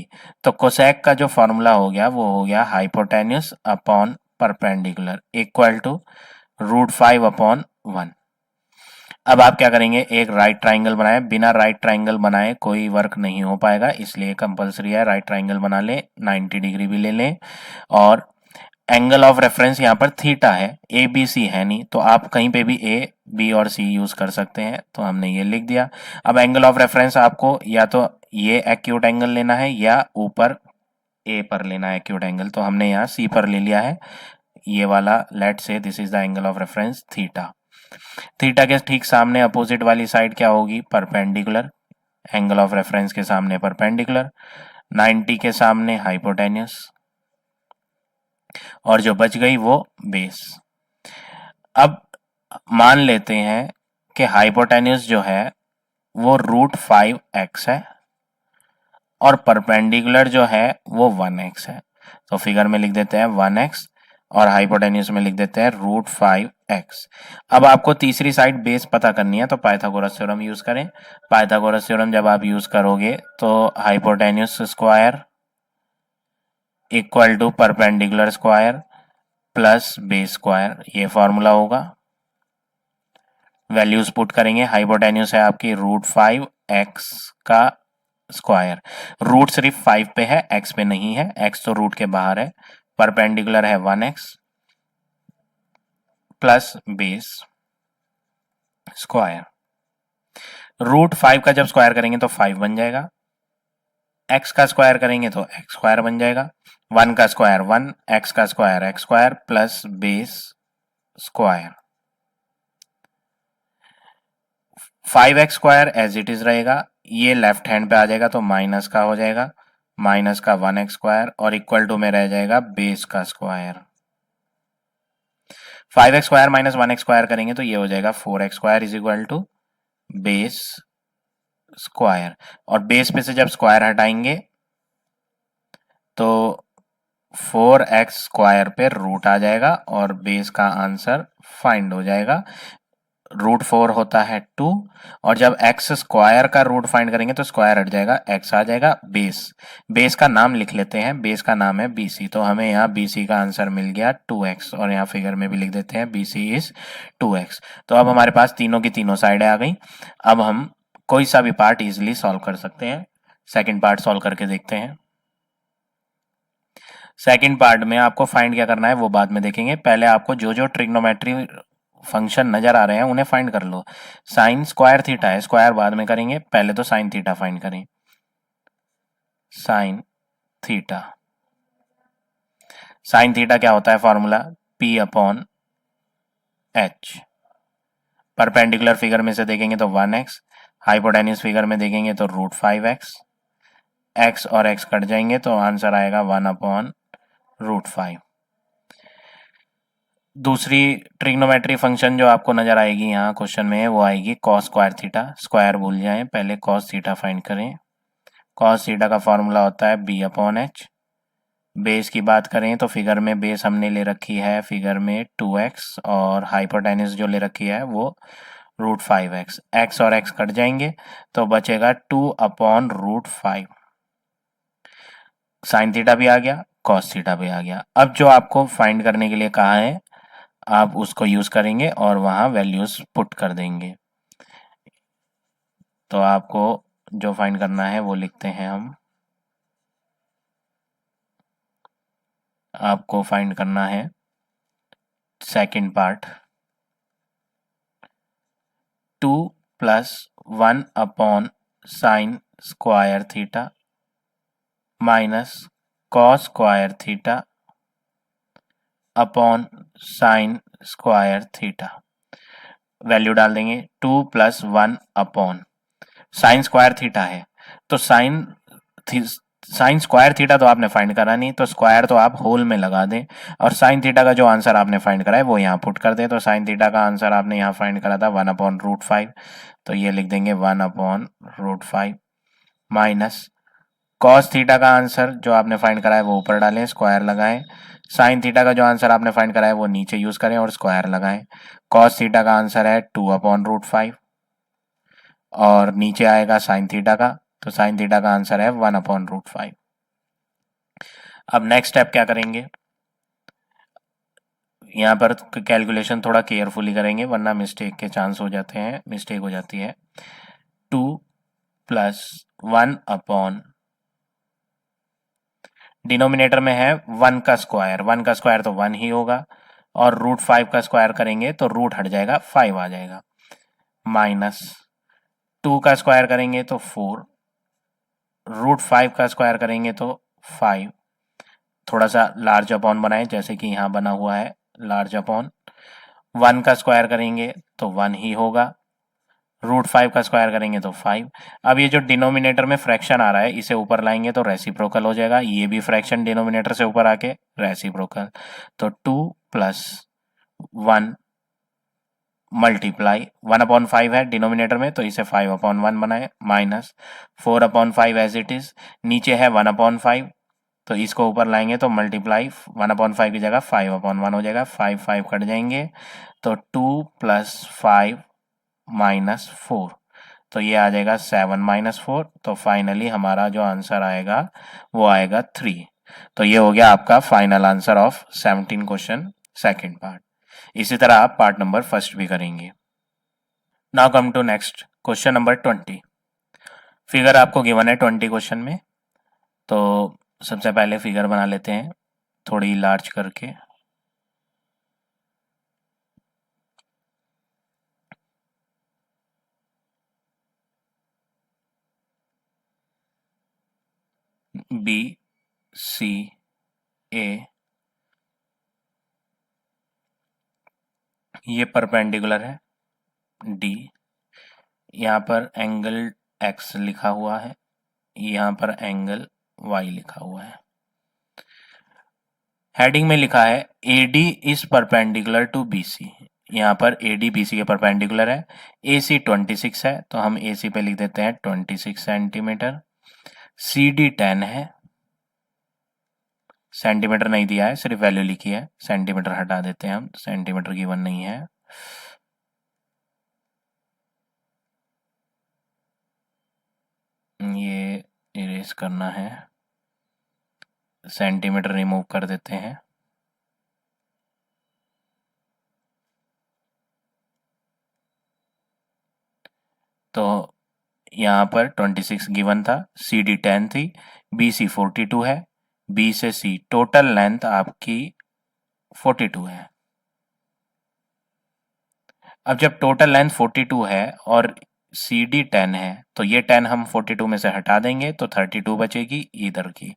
Speaker 1: तो कोसेक का जो फॉर्मूला हो गया वो हो गया hypotenuse upon perpendicular equal to √5 upon 1। अब आप क्या करेंगे, एक राइट ट्राइंगल बनाए, बिना राइट ट्राइंगल बनाए कोई वर्क नहीं हो पाएगा, इसलिए कंपलसरी है राइट ट्राइंगल बना ले, 90 डिग्री भी ले लें, और एंगल ऑफ रेफरेंस यहाँ पर थीटा है, ए बी सी है नहीं, तो आप कहीं पे भी ए बी और सी यूज कर सकते हैं, तो हमने ये लिख दिया। अब एंगल ऑफ रेफरेंस आपको या तो ये एक्यूट एंगल लेना है या ऊपर ए पर लेना है एक्यूट एंगल, तो हमने यहाँ सी पर ले लिया है ये वाला। लेट से this is the angle of reference theta. Theta के ठीक सामने अपोजिट वाली साइड क्या होगी, परपेंडिकुलर, एंगल ऑफ रेफरेंस के सामने परपेंडिकुलर, 90 के सामने हाइपोटेन्यूस, और जो बच गई वो बेस। अब मान लेते हैं कि हाइपोटेन्यूस जो है वो √5x है और परपेंडिकुलर जो है वो 1x है, तो फिगर में लिख देते हैं 1x और हाइपोटेन्यूस में लिख देते हैं √5x। अब आपको तीसरी साइड बेस पता करनी है, तो पाइथागोरस थ्योरम यूज करें। पाइथागोरस थ्योरम जब आप यूज करोगे तो hypotenuse square equal to perpendicular square plus base square, ये फॉर्मूला होगा। वैल्यूज पुट करेंगे, हाइपोटेन्यूस है आपकी √5x का स्क्वायर, रूट सिर्फ 5 पे है, x पे नहीं है, x तो रूट के बाहर है, परपेंडिकुलर है 1x plus base square. Root 5 का जब स्क्वायर करेंगे तो 5 बन जाएगा, एक्स का स्क्वायर करेंगे तो एक्स स्क्वायर बन जाएगा, 1 का स्क्वायर 1, एक्स का square x square plus base square. 5x square as it is रहेगा, ये लेफ्ट हैंड पे आ जाएगा तो माइनस का हो जाएगा, माइनस का 1x स्क्वायर और इक्वल टू में रह जाएगा बेस का square. 5x square minus 1x square करेंगे तो ये हो जाएगा 4x square is equal to base square. और बेस पे से जब स्क्वायर हटाएंगे तो 4x स्क्वायर पे रूट आ जाएगा और बेस का आंसर फाइंड हो जाएगा। रूट 4 होता है 2, और जब एक्स स्क्वायर का रूट फाइंड करेंगे तो स्क्वायर हट जाएगा, एक्स आ जाएगा। बेस बेस का नाम लिख लेते हैं, बेस का नाम है BC, तो हमें यहाँ BC का आंसर मिल गया 2x, और यहाँ फिगर में भी लिख देते हैं BC इज 2x। तो अब हमारे पास तीनों की तीनों साइडें आ गई। अब हम कोई सा भी पार्ट इजिली सॉल्व कर सकते हैं। सेकेंड पार्ट सॉल्व करके देखते हैं। सेकेंड पार्ट में आपको फाइंड क्या करना है वो बाद में देखेंगे, पहले आपको जो जो ट्रिग्नोमेट्री फंक्शन नजर आ रहे हैं उन्हें फाइंड कर लो। साइन स्क्वायर थीटा है, स्क्वायर बाद में करेंगे, पहले तो साइन थीटा फाइंड करें। साइन थीटा, साइन थीटा क्या होता है formula, P upon H। Perpendicular figure में से देखेंगे तो 1x, हाइपोटेन्यूज फिगर में देखेंगे तो रूट 5x, x और x कट जाएंगे तो आंसर आएगा 1 अपॉन रूट 5। दूसरी ट्रिग्नोमेट्री फंक्शन जो आपको नजर आएगी यहाँ क्वेश्चन में वो आएगी कॉस स्क्वायर थीटा। स्क्वायर भूल जाएं, पहले कॉस थीटा फाइंड करें। कॉस थीटा का फॉर्मूला होता है B अपॉन H। बेस की बात करें तो फिगर में बेस हमने ले रखी है फिगर में 2x, और हाइपोटेन्यूज जो ले रखी है वो रूट 5x। x और x कट जाएंगे तो बचेगा 2 अपॉन रूट 5। साइन थीटा भी आ गया, कॉस थीटा भी आ गया। अब जो आपको फाइंड करने के लिए कहा है आप उसको यूज करेंगे और वहां वैल्यूज पुट कर देंगे। तो आपको जो फाइंड करना है वो लिखते हैं हम। आपको फाइंड करना है second part, 2 plus 1 upon sine square theta minus cos square theta upon sine square theta. Value डाल देंगे, 2 plus 1 upon sine square theta है तो साइन स्क्वायर थीटा तो आपने फाइंड करा नहीं, तो स्क्वायर तो आप होल में लगा दें, और साइन थीटा का जो आंसर आपने फाइंड करा है वो यहाँ पुट कर दें। तो साइन थीटा का आंसर आपने यहाँ फाइंड करा था 1 अपॉन रूट 5, तो ये लिख देंगे 1 upon root 5 minus cos theta का आंसर जो आपने फाइंड करा है वो ऊपर डालें, स्क्वायर लगाएं। साइन थीटा का जो आंसर आपने फाइंड करा है वो नीचे यूज करें और स्क्वायर लगाएं। कॉस थीटा का आंसर है 2 अपॉन रूट 5, और नीचे आएगा साइन थीटा का, तो साइन थीटा का आंसर है 1 अपॉन रूट 5। अब नेक्स्ट स्टेप क्या करेंगे, यहाँ पर कैलकुलेशन थोड़ा केयरफुली करेंगे वरना मिस्टेक के चांस हो जाते हैं, मिस्टेक हो जाती है। 2 प्लस 1 अपॉन, डिनोमिनेटर में है 1 का स्क्वायर, 1 का स्क्वायर तो 1 ही होगा, और रूट 5 का स्क्वायर करेंगे तो रूट हट जाएगा 5 आ जाएगा, माइनस 2 का स्क्वायर करेंगे तो 4, रूट 5 का स्क्वायर करेंगे तो 5। थोड़ा सा लार्ज अपॉन बनाएं जैसे कि यहाँ बना हुआ है लार्ज अपॉन। 1 का स्क्वायर करेंगे तो 1 ही होगा, रूट 5 का स्क्वायर करेंगे तो 5। अब ये जो डिनोमिनेटर में फ्रैक्शन आ रहा है इसे ऊपर लाएंगे तो रेसिप्रोकल हो जाएगा, ये भी फ्रैक्शन डिनोमिनेटर से ऊपर आके रेसिप्रोकल, तो 2 प्लस 1 मल्टीप्लाई 1 अपॉन 5 है डिनोमिनेटर में तो इसे 5 अपॉन 1 बनाए, minus 4 upon 5 as it is, नीचे है 1 अपॉन 5 तो इसको ऊपर लाएंगे तो मल्टीप्लाई 1 अपॉन 5 की जगह 5 अपॉन 1 हो जाएगा, 5 5 कट जाएंगे तो 2 प्लस 5 माइनस 4, तो ये आ जाएगा 7 माइनस 4, तो फाइनली हमारा जो आंसर आएगा वो आएगा 3। तो ये हो गया आपका final answer of 17 question second part. इसी तरह आप पार्ट नंबर फर्स्ट भी करेंगे। Now come to next question number 20। Figure आपको गिवन है 20 क्वेश्चन में, तो सबसे पहले फिगर बना लेते हैं थोड़ी लार्ज करके। बी सी ए, ये परपेंडिकुलर है डी, यहाँ पर एंगल एक्स लिखा हुआ है, यहाँ पर एंगल वाई लिखा हुआ है। हेडिंग में लिखा है AD is perpendicular to BC, यहाँ पर AD BC के परपेंडिकुलर है। AC 26 है तो हम AC पे लिख देते हैं 26 सेंटीमीटर। CD 10 है, सेंटीमीटर नहीं दिया है, सिर्फ वैल्यू लिखी है, सेंटीमीटर हटा देते हैं हम, सेंटीमीटर गिवन नहीं है। ये इरेज करना है, सेंटीमीटर रिमूव कर देते हैं। तो यहाँ पर 26 गिवन था, CD 10 थी, BC 42 है, B से C टोटल लेंथ आपकी 42 है। अब जब टोटल लेंथ 42 है और CD 10 है तो ये 10 हम 42 में से हटा देंगे तो 32 बचेगी इधर की,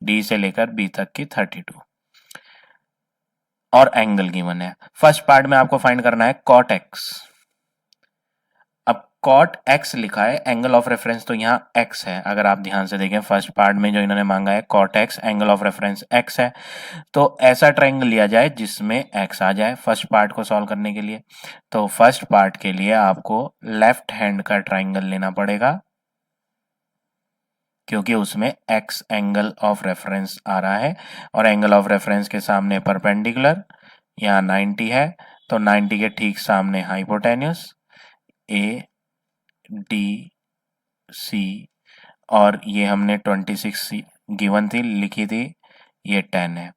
Speaker 1: D से लेकर B तक की 32। और एंगल गिवन है। फर्स्ट पार्ट में आपको फाइंड करना है कॉट एक्स। अब कॉट एक्स लिखा है, एंगल ऑफ रेफरेंस तो यहाँ एक्स है, अगर आप ध्यान से देखें फर्स्ट पार्ट में जो इन्होंने मांगा है cot x, angle of reference x है, तो ऐसा ट्रायंगल लिया जाए जिसमें एक्स आ जाए फर्स्ट पार्ट को सॉल्व करने के लिए। तो फर्स्ट पार्ट के लिए आपको लेफ्ट हैंड का ट्रायंगल लेना पड़ेगा क्योंकि उसमें एक्स एंगल ऑफ रेफरेंस आ रहा है और एंगल ऑफ रेफरेंस के सामने परपेंडिकुलर, यहाँ 90 है तो 90 के ठीक सामने हाइपोटेन्यूस ए डी सी, और ये हमने 26 गिवन थी, लिखी थी, ये 10 है।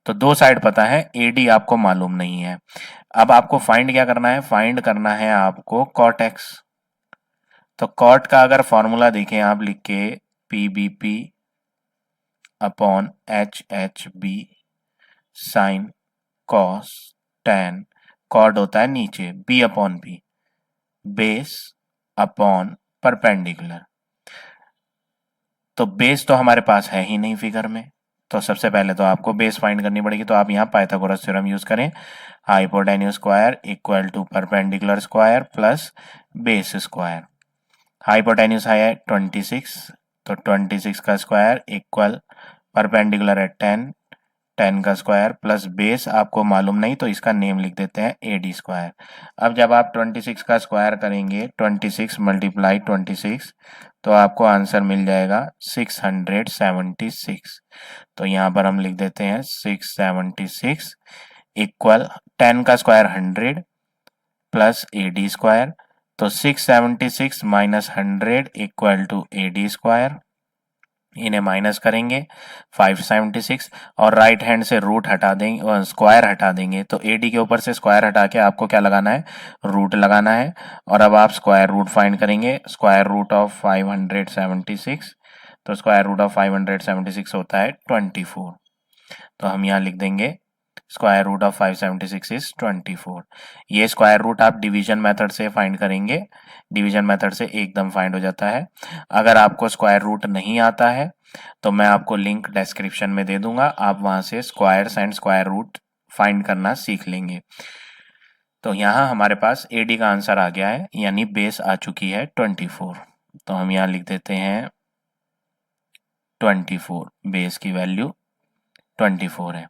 Speaker 1: तो दो साइड पता है, AD आपको मालूम नहीं है। अब आपको फाइंड क्या करना है, फाइंड करना है आपको कॉट एक्स। तो कॉट का अगर फॉर्मूला देखें आप लिख के PBP upon HHB sine cos tan, cot होता है नीचे, B upon P, base upon perpendicular. तो बेस तो हमारे पास है ही नहीं फिगर में, तो सबसे पहले तो आपको बेस फाइंड करनी पड़ेगी। तो आप यहाँ पाइथागोरस थ्योरम यूज करें, hypotenuse square equal to perpendicular square plus base square. Hypotenuse है 26 तो 26 का स्क्वायर इक्वल परपेंडिकुलर है 10, 10 का स्क्वायर प्लस बेस आपको मालूम नहीं तो इसका नेम लिख देते हैं AD स्क्वायर। अब जब आप 26 का स्क्वायर करेंगे 26 मल्टीप्लाई 26 तो आपको आंसर मिल जाएगा 676। तो यहाँ पर हम लिख देते हैं 676 इक्वल 10 का स्क्वायर 100 प्लस AD स्क्वायर, तो 676 minus 100 equal to AD square, इन्हें माइनस करेंगे 576 और राइट हैंड से रूट हटा देंगे, स्क्वायर हटा देंगे, तो AD के ऊपर से स्क्वायर हटा के आपको क्या लगाना है, रूट लगाना है। और अब आप स्क्वायर रूट फाइंड करेंगे, स्क्वायर रूट ऑफ 576, तो स्क्वायर रूट ऑफ 576 होता है 24। तो हम यहाँ लिख देंगे स्क्वायर रूट ऑफ 576 इज 24। ये स्क्वायर रूट आप डिवीजन मेथड से फाइंड करेंगे, डिवीजन मेथड से एकदम फाइंड हो जाता है। अगर आपको स्क्वायर रूट नहीं आता है तो मैं आपको लिंक डिस्क्रिप्शन में दे दूंगा, आप वहां से squares and square root find करना सीख लेंगे। तो यहाँ हमारे पास AD का आंसर आ गया है, यानी बेस आ चुकी है 24। तो हम यहाँ लिख देते हैं 24, बेस की वैल्यू 24 है।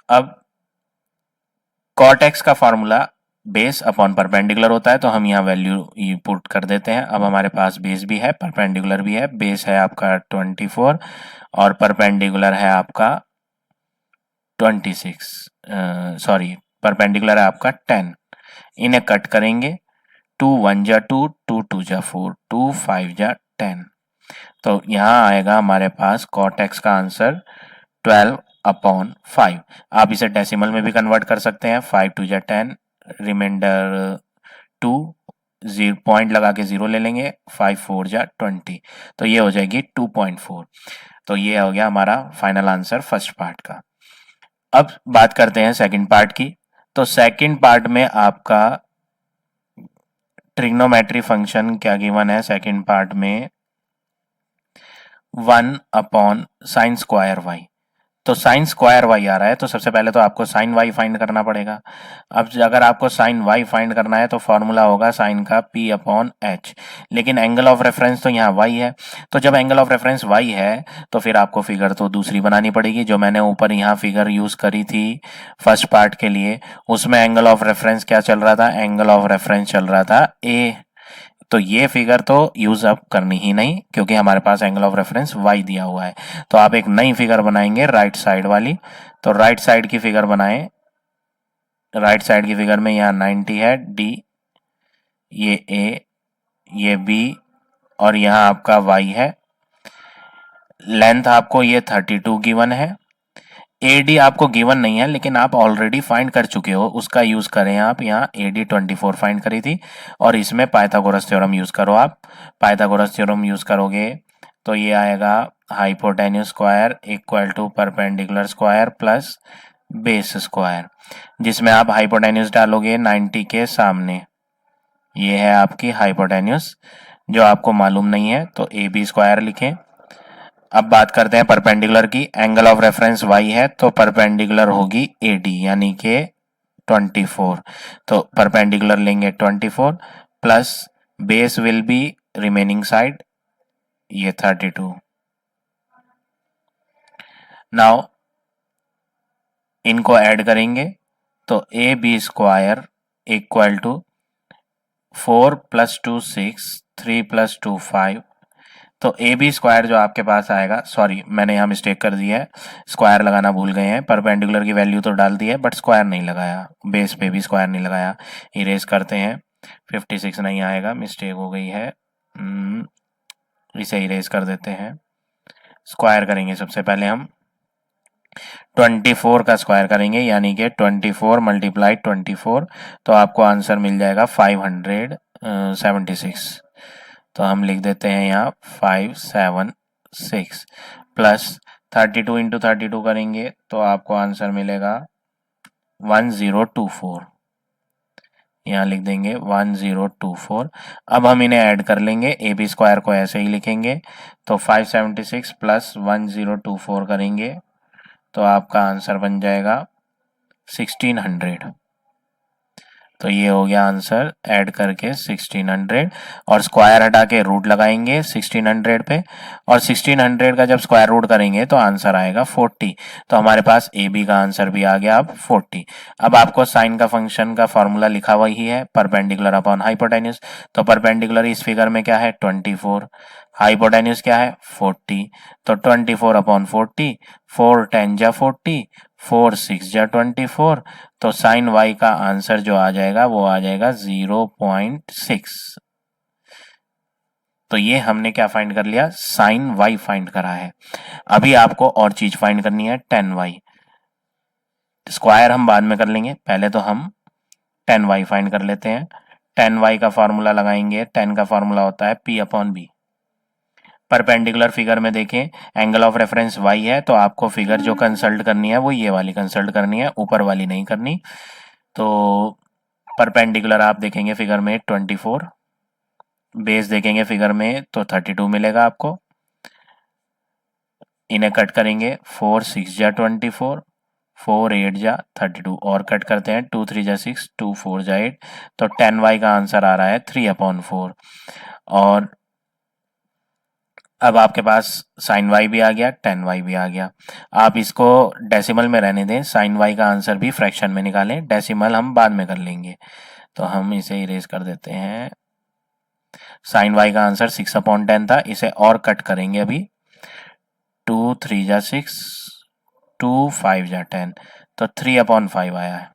Speaker 1: अब कॉट एक्स का फॉर्मूला बेस अपॉन परपेंडिकुलर होता है, तो हम यहाँ वैल्यू पुट कर देते हैं। अब हमारे पास बेस भी है, परपेंडिकुलर भी है। बेस है आपका 24 और परपेंडिकुलर है आपका 26, सॉरी परपेंडिकुलर है आपका 10। इन्हें कट करेंगे, 2 1 जा 2, 2 2 जा 4, 2 5 जा 10। तो यहाँ आएगा हमारे पास कॉट एक्स का आंसर 12 अपॉन 5। आप इसे डेसिमल में भी कन्वर्ट कर सकते हैं, 5 2 जा 10, रिमाइंडर 2, पॉइंट लगा के 0 ले लेंगे, 5 4 जा 20, तो ये हो जाएगी 2.4। तो ये हो गया हमारा फाइनल आंसर फर्स्ट पार्ट का। अब बात करते हैं सेकंड पार्ट की। तो सेकंड पार्ट में आपका ट्रिग्नोमेट्री फंक्शन क्या गिवन है सेकंड पार्ट में, 1 अपॉन साइन स्क्वायर वाई। तो साइन स्क्वायर वाई आ रहा है, तो सबसे पहले तो आपको साइन वाई फाइंड करना पड़ेगा। अब अगर आपको साइन वाई फाइंड करना है तो फॉर्मूला होगा साइन का पी अपॉन एच, लेकिन एंगल ऑफ रेफरेंस तो यहाँ वाई है। तो जब एंगल ऑफ रेफरेंस वाई है तो फिर आपको फिगर तो दूसरी बनानी पड़ेगी, जो मैंने ऊपर यहाँ फिगर यूज करी थी फर्स्ट पार्ट के लिए। उसमें एंगल ऑफ रेफरेंस क्या चल रहा था, एंगल ऑफ रेफरेंस चल रहा था ए। तो ये फिगर तो यूज अप करनी ही नहीं, क्योंकि हमारे पास एंगल ऑफ रेफरेंस y दिया हुआ है। तो आप एक नई फिगर बनाएंगे राइट साइड वाली। तो राइट साइड की फिगर बनाएं। राइट साइड की फिगर में यहाँ 90 है, डी, ये ए, ये बी, और यहाँ आपका y है। लेंथ आपको ये 32 गिवन है। AD आपको गिवन नहीं है, लेकिन आप ऑलरेडी फाइंड कर चुके हो, उसका यूज करें आप। यहाँ AD 24 फाइंड करी थी, और इसमें पाइथागोरस थ्योरम यूज करो आप। पाइथागोरस थ्योरम यूज करोगे तो ये आएगा hypotenuse square equal to perpendicular square plus base square, जिसमें आप हाइपोटेन्यूज डालोगे 90 के सामने। ये है आपकी हाइपोटेन्यूज, जो आपको मालूम नहीं है तो AB स्क्वायर लिखें। अब बात करते हैं परपेंडिकुलर की। एंगल ऑफ रेफरेंस y है तो परपेंडिकुलर होगी AD, यानी कि 24। तो परपेंडिकुलर लेंगे 24 plus base will be remaining side, ये 32। नाउ इनको ऐड करेंगे तो AB स्क्वायर इक्वल टू 4 + 2 6, 3 + 2 5। तो AB स्क्वायर जो आपके पास आएगा, सॉरी मैंने यहाँ मिस्टेक कर दी है, स्क्वायर लगाना भूल गए हैं। परपेंडिकुलर की वैल्यू तो डाल दी है बट स्क्वायर नहीं लगाया, बेस पे भी स्क्वायर नहीं लगाया। इरेज करते हैं, 56 नहीं आएगा, मिस्टेक हो गई है। इसे इरेज कर देते हैं। स्क्वायर करेंगे सबसे पहले हम, 24 का स्क्वायर करेंगे, यानी कि 24 × 24, तो आपको आंसर मिल जाएगा 576। तो हम लिख देते हैं यहाँ 576 प्लस 32 × 32 करेंगे तो आपको आंसर मिलेगा 1024। यहाँ लिख देंगे 1024। अब हम इन्हें ऐड कर लेंगे, AB स्क्वायर को ऐसे ही लिखेंगे। तो 576 प्लस 1024 करेंगे तो आपका आंसर बन जाएगा 1600। तो ये हो गया आंसर, ऐड करके 1600, और स्क्वायर हटा के रूट लगाएंगे 1600 पे, और 1600 का जब स्क्वायर रूट करेंगे तो आंसर आएगा 40। तो हमारे पास AB का आंसर भी आ गया अब 40। अब आपको साइन का फंक्शन का फॉर्मूला लिखा हुआ ही है, परपेंडिकुलर अपॉन हाइपोटेन्यूज। तो परपेंडिकुलर इस फिगर में क्या है 24, हाइपोटेन्यूज क्या है 40। तो 24 अपॉन 40, 4 10 जा 40, 4 6 जा 24। तो साइन y का आंसर जो आ जाएगा वो आ जाएगा 0.6। तो ये हमने क्या फाइंड कर लिया, साइन y फाइंड करा है। अभी आपको और चीज फाइंड करनी है, tan y। स्क्वायर हम बाद में कर लेंगे, पहले तो हम tan y फाइंड कर लेते हैं। tan y का फॉर्मूला लगाएंगे, tan का फॉर्मूला होता है P/B। परपेंडिकुलर फिगर में देखें, एंगल ऑफ रेफरेंस y है, तो आपको फिगर जो कंसल्ट करनी है वो ये वाली कंसल्ट करनी है, ऊपर वाली नहीं करनी। तो परपेंडिकुलर आप देखेंगे फिगर में 24, बेस देखेंगे फिगर में तो 32 मिलेगा आपको। इन्हें कट करेंगे, 4 6 जा 24, 4 8 जा 32, और कट करते हैं, 2 3 जा 6, 2 4 जा 8। तो tan y का आंसर आ रहा है 3/4। और अब आपके पास साइन y भी आ गया, tan y भी आ गया। आप इसको डेसिमल में रहने दें, साइन y का आंसर भी फ्रैक्शन में निकालें, डेसिमल हम बाद में कर लेंगे। तो हम इसे इरेज कर देते हैं। साइन y का आंसर 6/10 था, इसे और कट करेंगे अभी, 2 3 जा 6, 2 5 जा 10, तो 3/5 आया है।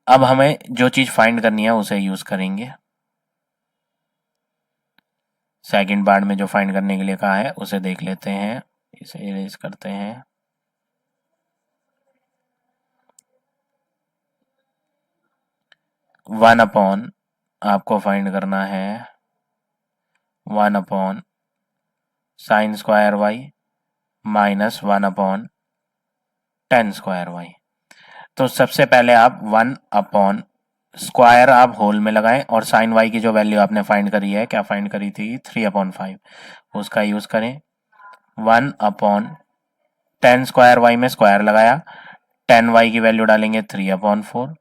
Speaker 1: अब हमें जो चीज फाइंड करनी है उसे यूज करेंगे। सेकंड पार्ट में जो फाइंड करने के लिए कहा है उसे देख लेते हैं, इसे इरेज करते हैं। वन अपॉन आपको फाइंड करना है 1/sin² y minus 1/tan² y। तो सबसे पहले आप 1/ स्क्वायर आप होल में लगाएं, और साइन y की जो वैल्यू आपने फाइंड करी है, क्या फाइंड करी थी 3/5, उसका यूज करें। 1/10 वाई में स्क्वायर लगाया, 10 वाई की वैल्यू डालेंगे 3/4।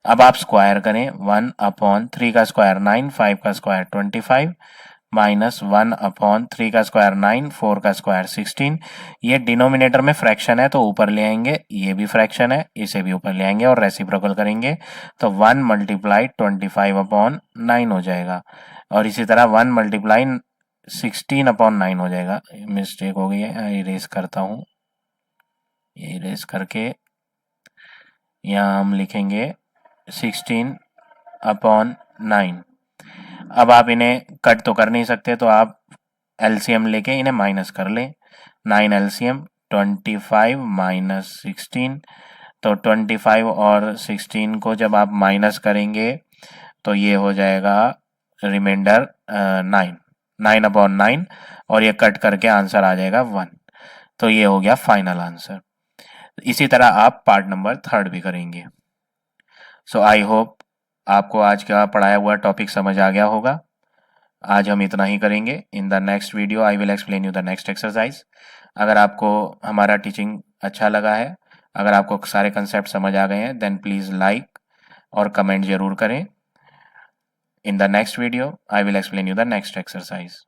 Speaker 1: अब आप स्क्वायर करें, 1/3 का स्क्वायर 9, 5 का स्क्वायर 25 माइनस 1/3 का स्क्वायर 9, 4 का स्क्वायर 16। ये डिनोमिनेटर में फ्रैक्शन है तो ऊपर ले आएंगे, ये भी फ्रैक्शन है इसे भी ऊपर ले आएंगे और रेसिप्रोकल करेंगे तो 1 मल्टीप्लाई 25/9 हो जाएगा। और इसी तरह 1 मल्टीप्लाई 16/9 हो जाएगा। मिस्टेक हो गई है, इरेज करता हूँ। इरेज करके यहाँ हम लिखेंगे 16/9। अब आप इन्हें कट तो कर नहीं सकते तो आप एलसीएम लेके इन्हें माइनस कर लें। 9 एलसीएम 25 माइनस 16, तो 25 और 16 को जब आप माइनस करेंगे तो ये हो जाएगा रिमाइंडर 9/9 और ये कट करके आंसर आ जाएगा 1। तो ये हो गया फाइनल आंसर। इसी तरह आप पार्ट नंबर 3 भी करेंगे। सो आई होप आपको आज का पढ़ाया हुआ टॉपिक समझ आ गया होगा। आज हम इतना ही करेंगे। In the next video I will explain you the next exercise. अगर आपको हमारा टीचिंग अच्छा लगा है, अगर आपको सारे कंसेप्ट समझ आ गए हैं, देन प्लीज़ लाइक और कमेंट जरूर करें। In the next video I will explain you the next exercise.